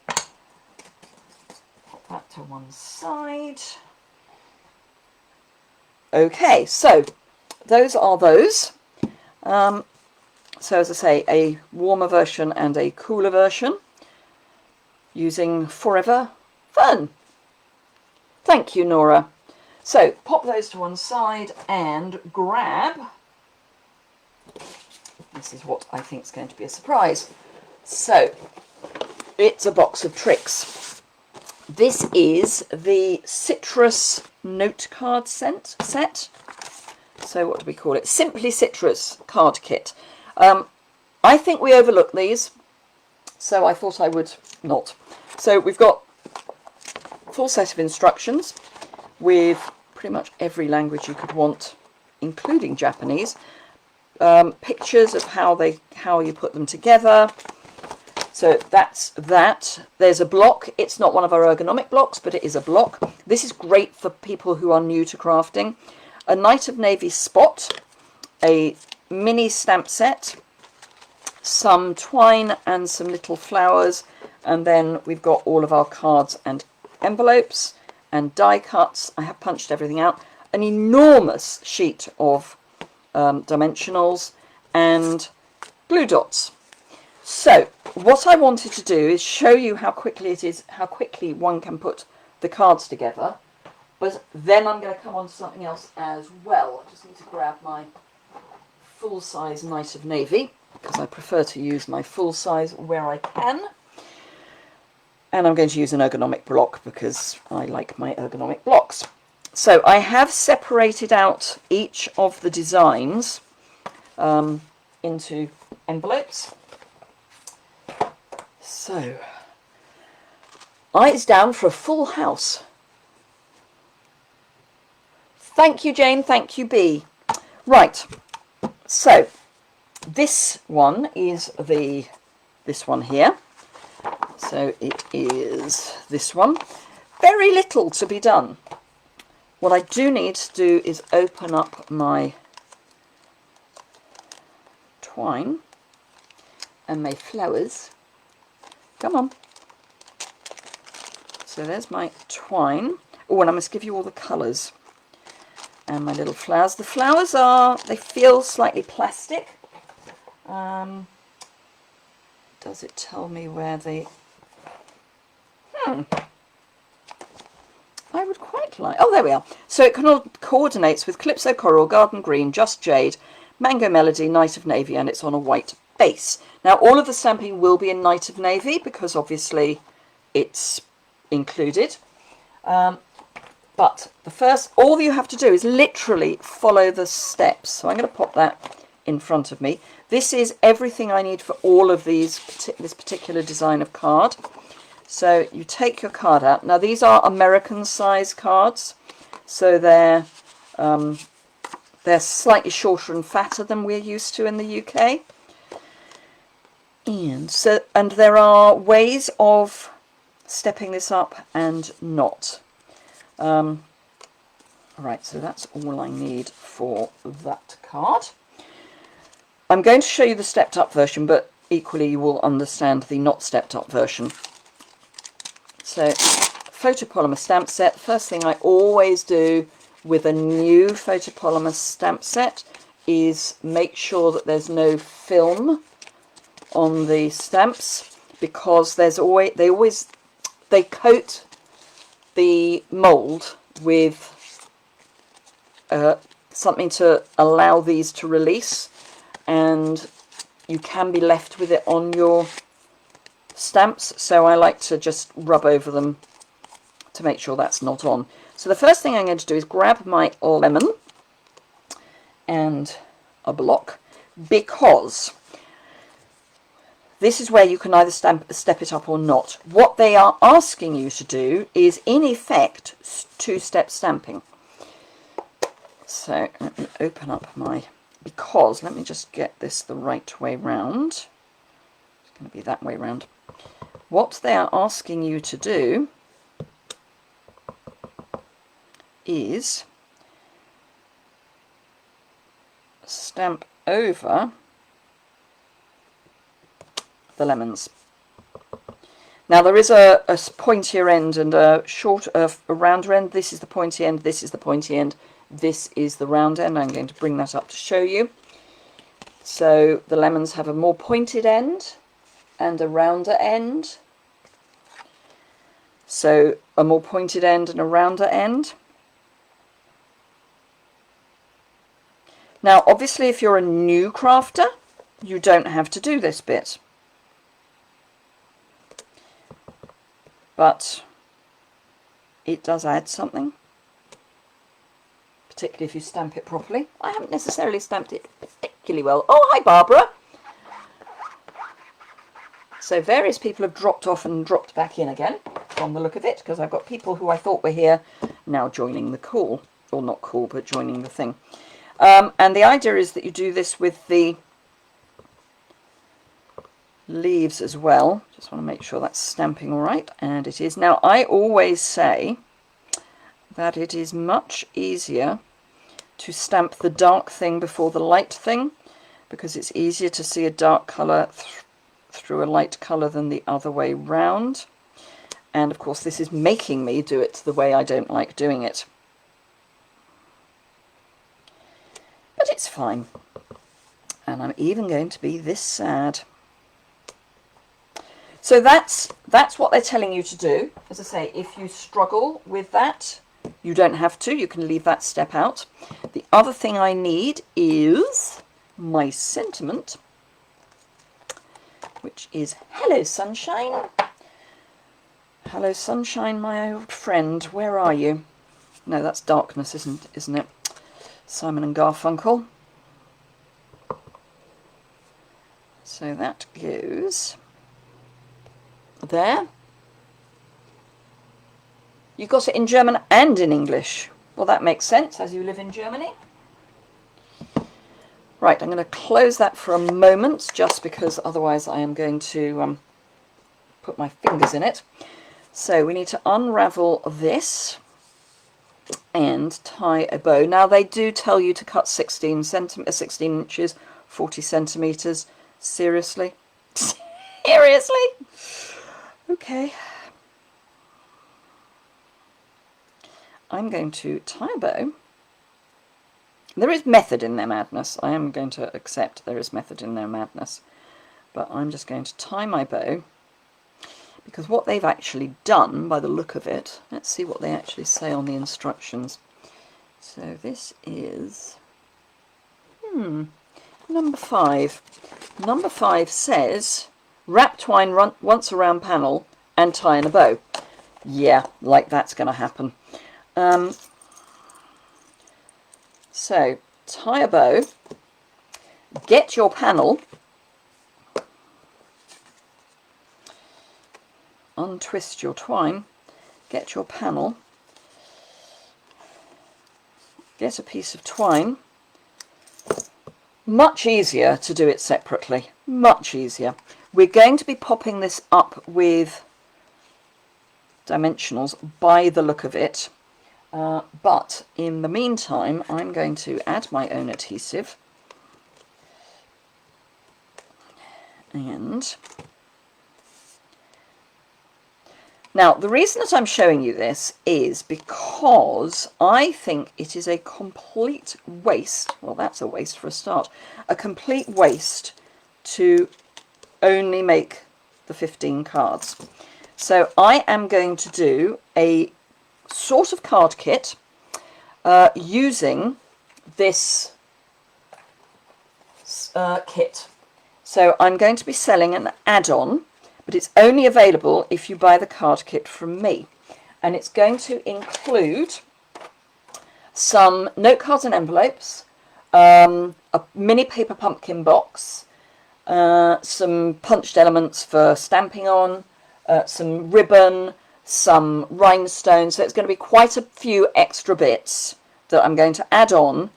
pop that to one side. Okay, so those are those. So as I say, a warmer version and a cooler version using Forever Fern. Thank you, Nora. So pop those to one side and grab, this is what I think is going to be a surprise. So it's a box of tricks. This is the Citrus note card set. So what do we call it? Simply Citrus card kit. I think we overlooked these, so I thought I would not. So we've got a full set of instructions with pretty much every language you could want, including Japanese. Pictures of how you put them together. So that's that. There's a block. It's not one of our ergonomic blocks, but it is a block. This is great for people who are new to crafting. A Night of Navy spot, a mini stamp set, some twine and some little flowers, and then we've got all of our cards and envelopes and die cuts. I have punched everything out. An enormous sheet of dimensionals and glue dots. So what I wanted to do is show you how quickly one can put the cards together, but then I'm going to come on to something else as well. I just need to grab my full-size Night of Navy, because I prefer to use my full size where I can. And I'm going to use an ergonomic block because I like my ergonomic blocks. So I have separated out each of the designs into envelopes. So, eyes down for a full house. Thank you, Jane. Thank you, B. Right. So, this one is this one here. So it is this one. Very little to be done. What I do need to do is open up my twine and my flowers. Come on. So there's my twine. Oh, and I must give you all the colours. And my little flowers. The flowers they feel slightly plastic. Does it tell me where the... I would quite like... Oh, there we are. So it coordinates with Calypso Coral, Garden Green, Just Jade, Mango Melody, Night of Navy, and it's on a white base. Now, all of the stamping will be in Night of Navy because obviously it's included. But all you have to do is literally follow the steps. So I'm going to pop that in front of me. This is everything I need for all of this particular design of card. So you take your card out. Now these are American size cards, so they're slightly shorter and fatter than we're used to in the UK. And there are ways of stepping this up and not. Right, so that's all I need for that card. I'm going to show you the stepped up version, but equally you will understand the not stepped up version. So, Photopolymer Stamp Set. First thing I always do with a new Photopolymer Stamp Set is make sure that there's no film on the stamps, because they coat the mould with something to allow these to release, and you can be left with it on your stamps, so I like to just rub over them to make sure that's not on. So the first thing I'm going to do is grab my lemon and a block, because this is where you can either step it up or not. What they are asking you to do is, in effect, two-step stamping. So let me open up because let me just get this the right way round. It's going to be that way round. What they are asking you to do is stamp over the lemons. Now there is a pointier end and a rounder end. This is the pointy end, this is the pointy end, this is the round end. I'm going to bring that up to show you. So the lemons have a more pointed end and a rounder end. So a more pointed end and a rounder end. Now obviously if you're a new crafter, you don't have to do this bit. But it does add something, particularly if you stamp it properly. I haven't necessarily stamped it particularly well. Oh, hi Barbara! So various people have dropped off and dropped back in again, from the look of it, because I've got people who I thought were here now joining the call. Or not call, but joining the thing. And the idea is that you do this with the leaves as well. Just want to make sure that's stamping all right, and it is. Now I always say that it is much easier to stamp the dark thing before the light thing, because it's easier to see a dark colour through a light colour than the other way round. And of course this is making me do it the way I don't like doing it, but it's fine. And I'm even going to be this sad. So that's what they're telling you to do. As I say, if you struggle with that, you don't have to. You can leave that step out. The other thing I need is my sentiment, which is hello sunshine. Hello sunshine, my old friend. Where are you? No, that's darkness, isn't it? Simon and Garfunkel. So that goes there. You got it in German and in English. Well, that makes sense as you live in Germany. Right, I'm going to close that for a moment, just because otherwise I am going to put my fingers in it. So we need to unravel this and tie a bow. Now they do tell you to cut 16 inches, 40 centimeters. Seriously? Seriously? Okay. I'm going to tie a bow There is method in their madness. I am going to accept there is method in their madness. But I'm just going to tie my bow, because what they've actually done, by the look of it, let's see what they actually say on the instructions. So this is number 5. Number 5 says, wrap twine once around panel and tie in a bow. Yeah, like that's going to happen. So, tie a bow, get your panel, untwist your twine, get your panel, get a piece of twine. Much easier to do it separately, much easier. We're going to be popping this up with dimensionals by the look of it, but in the meantime I'm going to add my own adhesive, and now the reason that I'm showing you this is because I think it is a complete waste, well that's a waste for a start, a complete waste to only make the 15 cards. So I am going to do a sort of card kit using this kit. So I'm going to be selling an add-on, but it's only available if you buy the card kit from me. And it's going to include some note cards and envelopes, a mini paper pumpkin box, some punched elements for stamping on, some ribbon, some rhinestones. So it's going to be quite a few extra bits that I'm going to add on.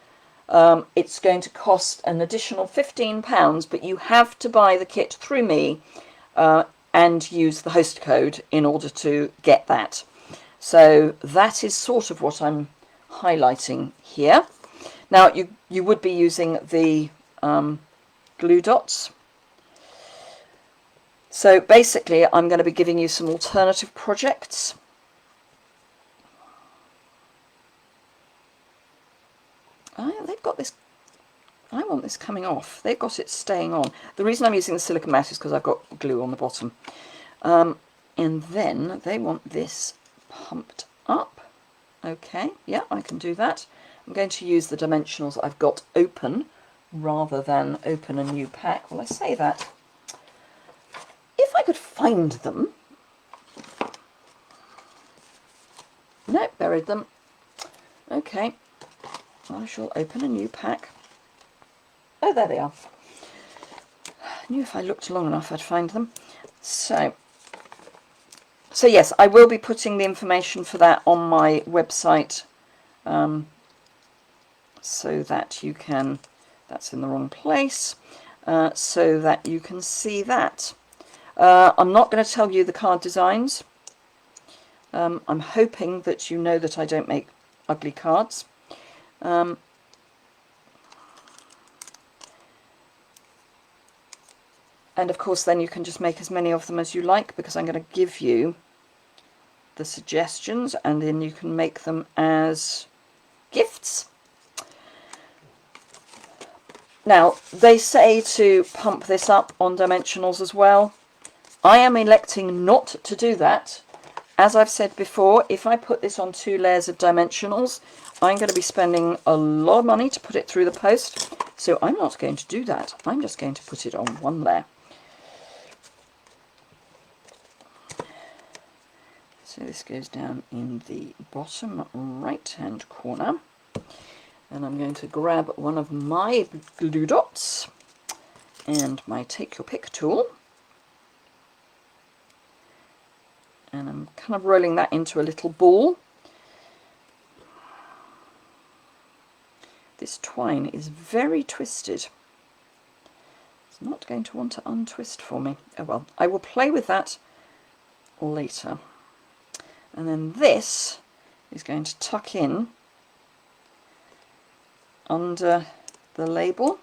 It's going to cost an additional £15, but you have to buy the kit through me and use the host code in order to get that. So that is sort of what I'm highlighting here. Now you would be using the glue dots. So basically I'm going to be giving you some alternative projects. They've got this, I want this coming off. They've got it staying on. The reason I'm using the silicone mat is because I've got glue on the bottom. And then they want this pumped up. Okay, yeah, I can do that. I'm going to use the dimensionals I've got open rather than open a new pack. Well, I say that. If I could find them. No, buried them. Okay, I shall open a new pack. Oh, there they are. I knew if I looked long enough I'd find them. So yes, I will be putting the information for that on my website, so that you can, that's in the wrong place, so that you can see that. I'm not going to tell you the card designs. I'm hoping that you know that I don't make ugly cards. And of course then you can just make as many of them as you like, because I'm going to give you the suggestions and then you can make them as gifts. Now they say to pump this up on dimensionals as well. I am electing not to do that. As I've said before, if I put this on 2 layers of dimensionals, I'm going to be spending a lot of money to put it through the post, so I'm not going to do that. I'm just going to put it on 1 layer. So this goes down in the bottom right hand corner, and I'm going to grab one of my glue dots and my take your pick tool, and I'm kind of rolling that into a little ball. This twine is very twisted. It's not going to want to untwist for me. Oh well, I will play with that later. And then this is going to tuck in under the label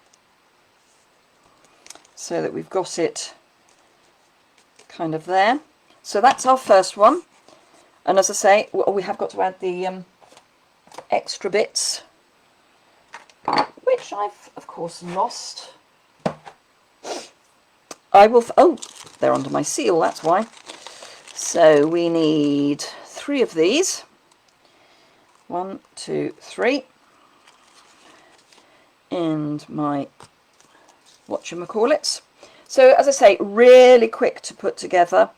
so that we've got it kind of there. So that's our first one. And as I say, we have got to add the extra bits which I've of course lost. I will, oh, they're under my seal, that's why. So we need 3 of these. 1, 2, 3. And my whatchamacallits. So as I say, really quick to put together.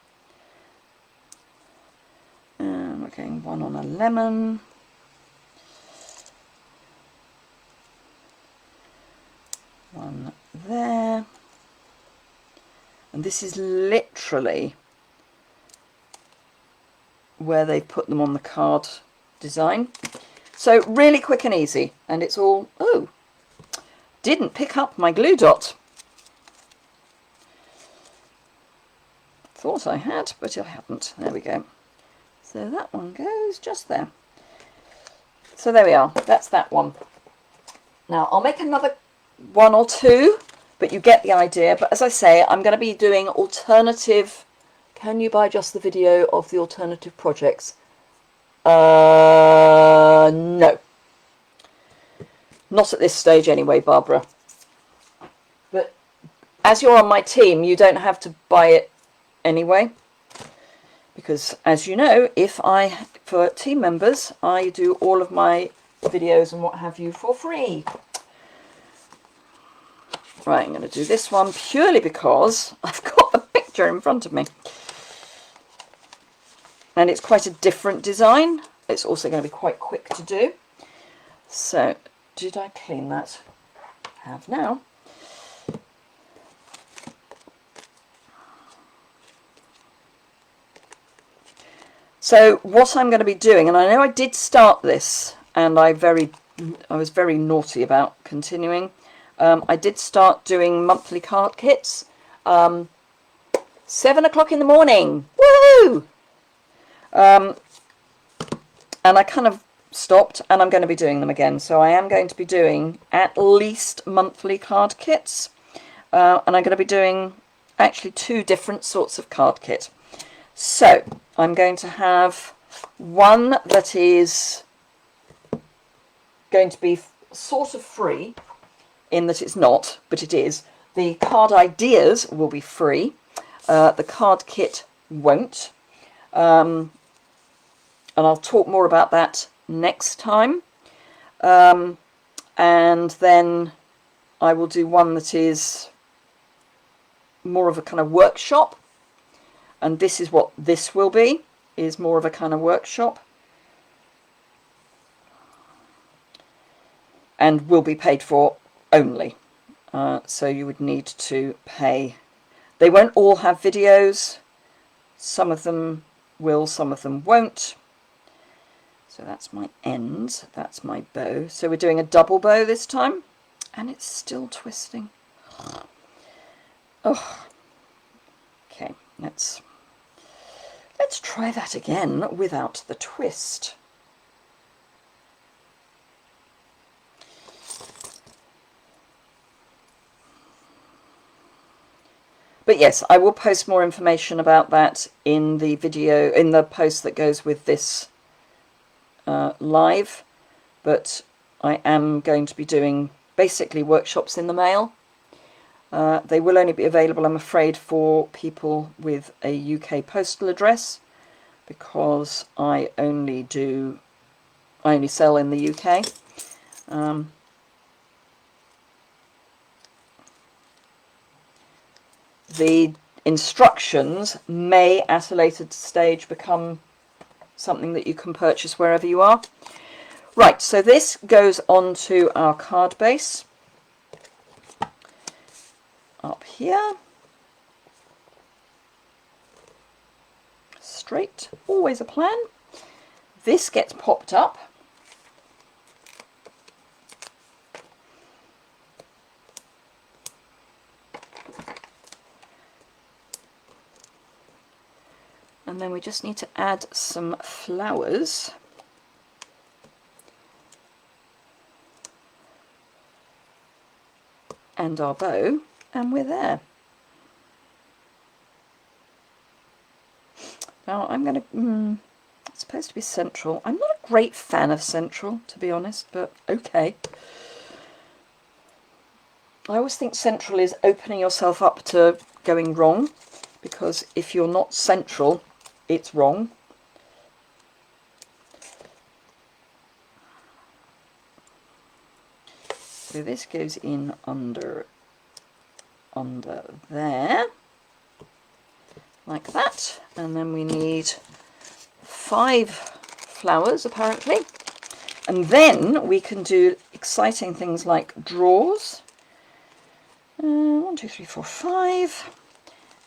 And we're getting 1 on a lemon. One there. And this is literally where they put them on the card design. So really quick and easy. And it's all, oh, didn't pick up my glue dot. Thought I had, but I haven't. There we go. So that one goes just there. So there we are. That's that one. Now I'll make another 1 or 2, but you get the idea. But as I say, I'm going to be doing alternative. Can you buy just the video of the alternative projects? No. Not at this stage anyway, Barbara. But as you're on my team, you don't have to buy it anyway. Because as you know, for team members, I do all of my videos and what have you for free. Right, I'm going to do this one purely because I've got the picture in front of me. And it's quite a different design. It's also going to be quite quick to do. So, did I clean that? I have now. So what I'm going to be doing, and I know I did start this, and I was very naughty about continuing. I did start doing monthly card kits. 7 o'clock in the morning. Woo! And I kind of stopped, and I'm going to be doing them again. So I am going to be doing at least monthly card kits. And I'm going to be doing actually 2 different sorts of card kit. So I'm going to have one that is going to be sort of free, in that it's not, but it is. The card ideas will be free. The card kit won't. And I'll talk more about that next time. And then I will do one that is more of a kind of workshop. And this is what this will be, is more of a kind of workshop. And will be paid for only. So you would need to pay. They won't all have videos. Some of them will, some of them won't. So that's my end, that's my bow. So we're doing a double bow this time, and it's still twisting. Oh, okay, let's try that again without the twist. But yes, I will post more information about that in the video, in the post that goes with this live. But I am going to be doing basically workshops in the mail. They will only be available, I'm afraid, for people with a UK postal address, because I only sell in the UK. The instructions may, at a later stage, become something that you can purchase wherever you are. Right, so this goes onto our card base up here. Straight, always a plan. This gets popped up. And then we just need to add some flowers. And our bow, and we're there. Now I'm going to, it's supposed to be central. I'm not a great fan of central, to be honest, but okay. I always think central is opening yourself up to going wrong, because if you're not central, it's wrong. So this goes in under there, like that, and then we need 5 flowers apparently, and then we can do exciting things like draws. 1, 2, 3, 4, 5,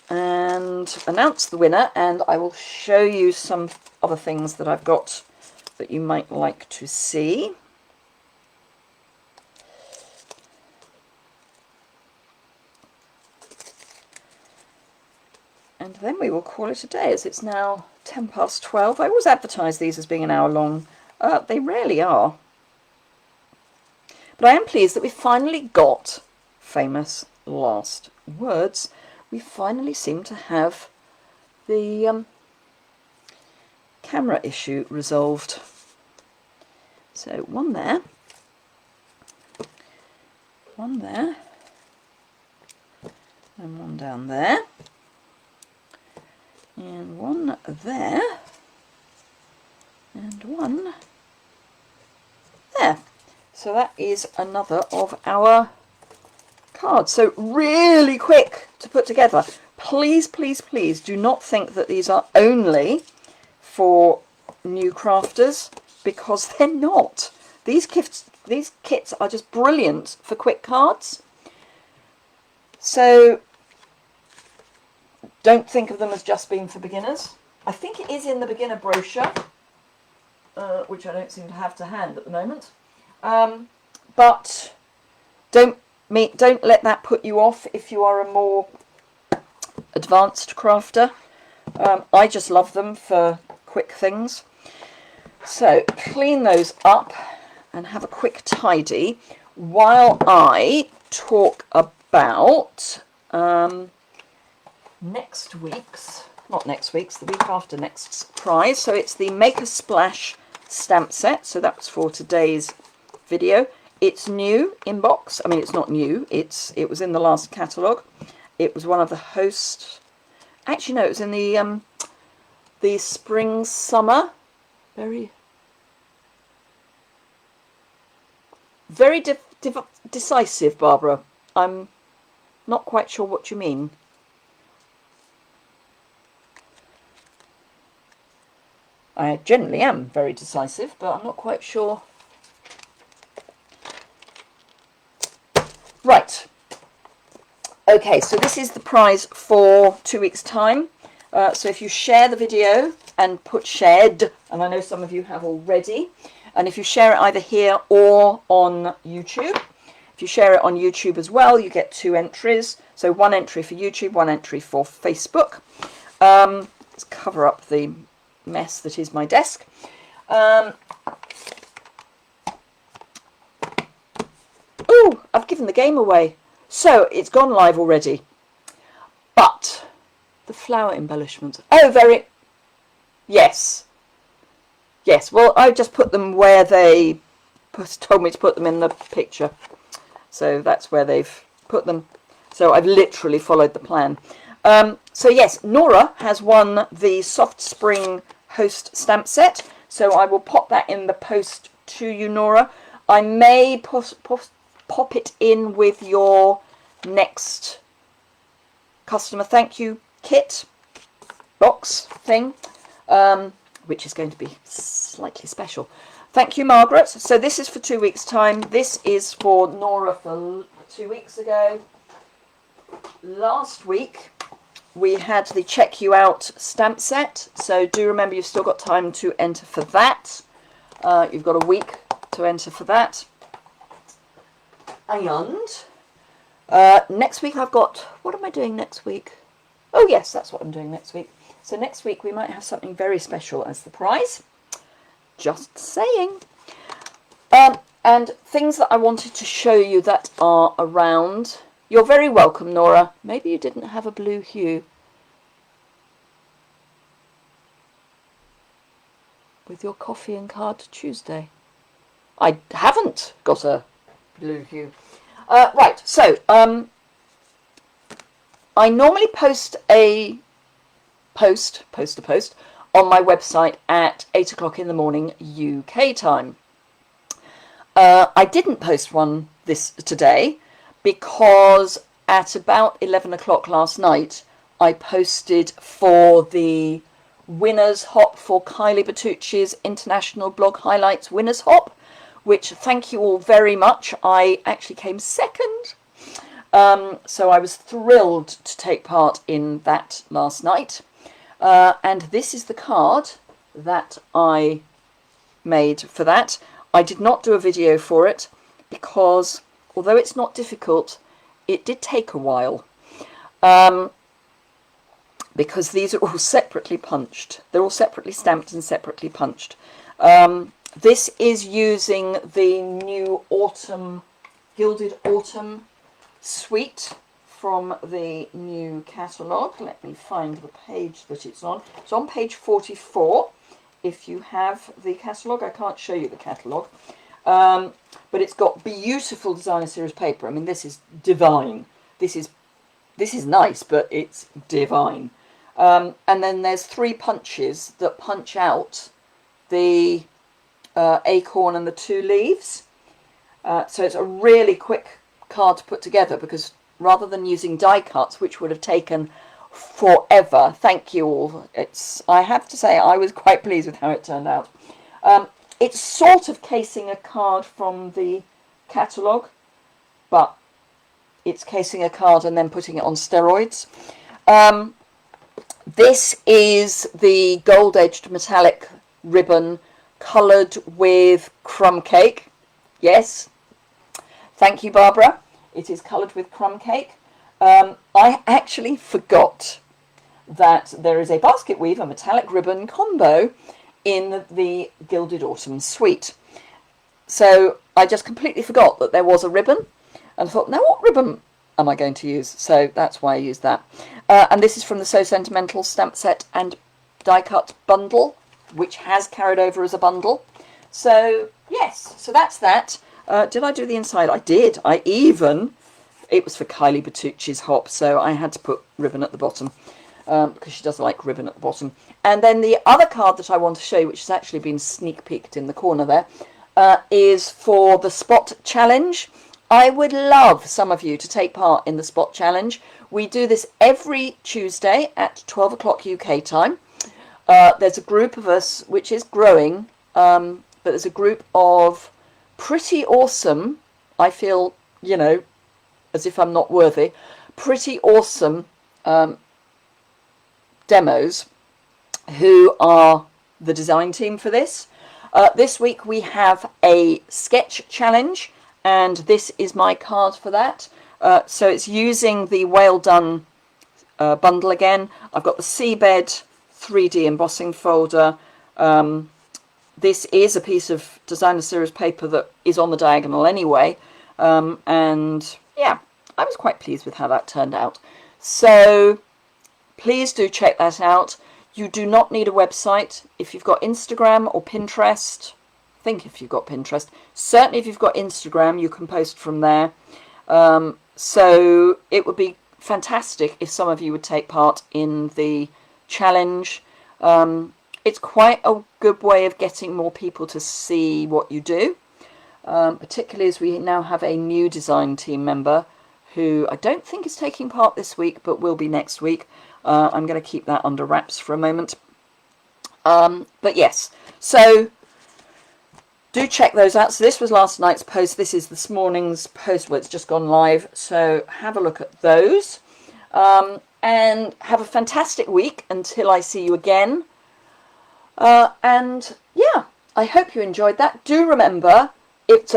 and announce the winner, and I will show you some other things that I've got that you might like to see. And then we will call it a day, as it's now 10 past 12. I always advertise these as being an hour long. They rarely are. But I am pleased that we finally got famous last words. We finally seem to have the camera issue resolved. So one there, and one down there, and one there, and one there. So that is another of our cards. So really quick to put together. Please, please, please do not think that these are only for new crafters, because they're not. These kits are just brilliant for quick cards. So don't think of them as just being for beginners. I think it is in the beginner brochure, which I don't seem to have to hand at the moment. But don't let that put you off if you are a more advanced crafter. I just love them for quick things. So clean those up and have a quick tidy while I talk about the week after next's prize. So it's the Make a Splash stamp set. So that's for today's video. It's new in box. I mean, it's not new. It was in the last catalogue. It was one of the host. Actually, no, it was in the spring summer. Very decisive, Barbara. I'm not quite sure what you mean. I generally am very decisive, but I'm not quite sure. Right. Okay, so this is the prize for 2 weeks' time. So if you share the video and put shared, and I know some of you have already, and if you share it either here or on YouTube, if you share it on YouTube as well, you get 2 entries. So 1 entry for YouTube, 1 entry for Facebook. Let's cover up the mess that is my desk. Ooh, I've given the game away. So it's gone live already. But the flower embellishments. Oh, yes. Yes, well, I just put them where they told me to put them in the picture. So that's where they've put them. So I've literally followed the plan. So yes, Nora has won the Soft Spring Host Stamp Set. So I will pop that in the post to you, Nora. I may pop it in with your next customer thank you kit box thing, which is going to be slightly special. Thank you, Margaret. So this is for 2 weeks' time. This is for Nora for 2 weeks ago. Last week we had the Check You Out stamp set, so do remember you've still got time to enter for that. You've got a week to enter for that. And next week I've got, what am I doing next week? Oh yes, that's what I'm doing next week. So next week we might have something very special as the prize. Just saying. And things that I wanted to show you that are around. You're very welcome, Nora. Maybe you didn't have a blue hue. With your coffee and card Tuesday. I haven't got a blue hue. Right, so I normally post a post on my website at 8 o'clock in the morning UK time. I didn't post one today because at about 11 o'clock last night I posted for the winners hop for Kylie Bertucci's International Blog Highlights winners hop, which thank you all very much. I actually came second, so I was thrilled to take part in that last night. And this is the card that I made for that. I did not do a video for it because although it's not difficult, it did take a while. Because these are all separately punched. They're all separately stamped and separately punched. This is using the new Gilded Autumn suite from the new catalogue. Let me find the page that it's on. It's on page 44. If you have the catalogue, I can't show you the catalogue. But it's got beautiful designer series paper. I mean, this is divine. This is nice, but it's divine. And then there's 3 punches that punch out the acorn and the 2 leaves. So it's a really quick card to put together because rather than using die cuts, which would have taken forever, thank you all. I have to say I was quite pleased with how it turned out. It's sort of casing a card from the catalogue, but it's casing a card and then putting it on steroids. This is the gold-edged metallic ribbon coloured with crumb cake. Yes, thank you, Barbara. It is coloured with crumb cake. I actually forgot that there is a basket weave, a metallic ribbon combo in the Gilded Autumn suite. So I just completely forgot that there was a ribbon and thought, now what ribbon am I going to use? So that's why I used that. And this is from the So Sentimental Stamp Set and Die Cut bundle, which has carried over as a bundle. So yes, so that's that. Did I do the inside? I did. It was for Kylie Bertucci's hop, so I had to put ribbon at the bottom because she does like ribbon at the bottom. And then the other card that I want to show you, which has actually been sneak peeked in the corner there, is for the Spot Challenge. I would love some of you to take part in the Spot Challenge. We do this every Tuesday at 12 o'clock UK time. There's a group of us, which is growing, but there's a group of pretty awesome, I feel, you know, as if I'm not worthy, pretty awesome demos who are the design team for this. This week we have a sketch challenge, and this is my card for that. So it's using the Well Done bundle again. I've got the Seabed 3D embossing folder. This is a piece of designer series paper that is on the diagonal anyway. And yeah, I was quite pleased with how that turned out. So please do check that out. You do not need a website. If you've got Instagram or Pinterest, I think if you've got Pinterest, certainly if you've got Instagram, you can post from there. So it would be fantastic if some of you would take part in the challenge. It's quite a good way of getting more people to see what you do, particularly as we now have a new design team member who I don't think is taking part this week, but will be next week. I'm going to keep that under wraps for a moment. But yes, so do check those out. So this was last night's post. This is this morning's post. Well, it's just gone live. So have a look at those. And have a fantastic week until I see you again. And yeah, I hope you enjoyed that. Do remember, if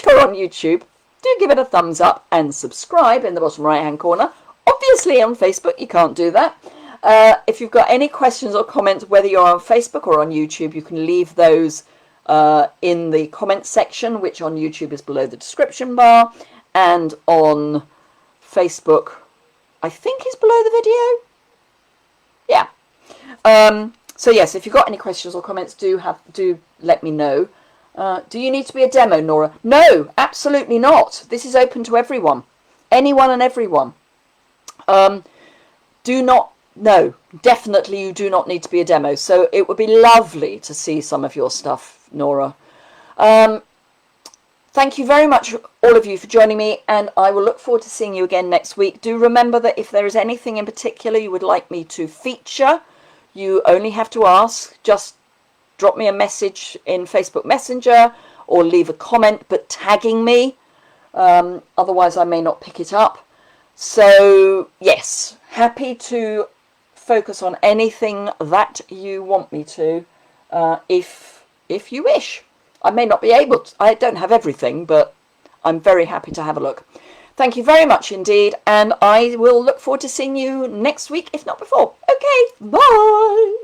you're on YouTube, do give it a thumbs up and subscribe in the bottom right hand corner. Obviously on Facebook you can't do that. If you've got any questions or comments, whether you're on Facebook or on YouTube, you can leave those in the comments section, which on YouTube is below the description bar, and on Facebook I think is below the video. Yeah. So yes, if you've got any questions or comments, do let me know. Do you need to be a demo, Nora? No, absolutely not. This is open to everyone. Anyone and everyone. Do not, no, definitely you do not need to be a demo. So it would be lovely to see some of your stuff, Nora. Thank you very much, all of you, for joining me, and I will look forward to seeing you again next week. Do remember that if there is anything in particular you would like me to feature, you only have to ask. Just drop me a message in Facebook Messenger or leave a comment, but tagging me. Otherwise, I may not pick it up. So, yes, happy to focus on anything that you want me to, if you wish. I may not be able to, I don't have everything, but I'm very happy to have a look. Thank you very much indeed, and I will look forward to seeing you next week, if not before. Okay, bye!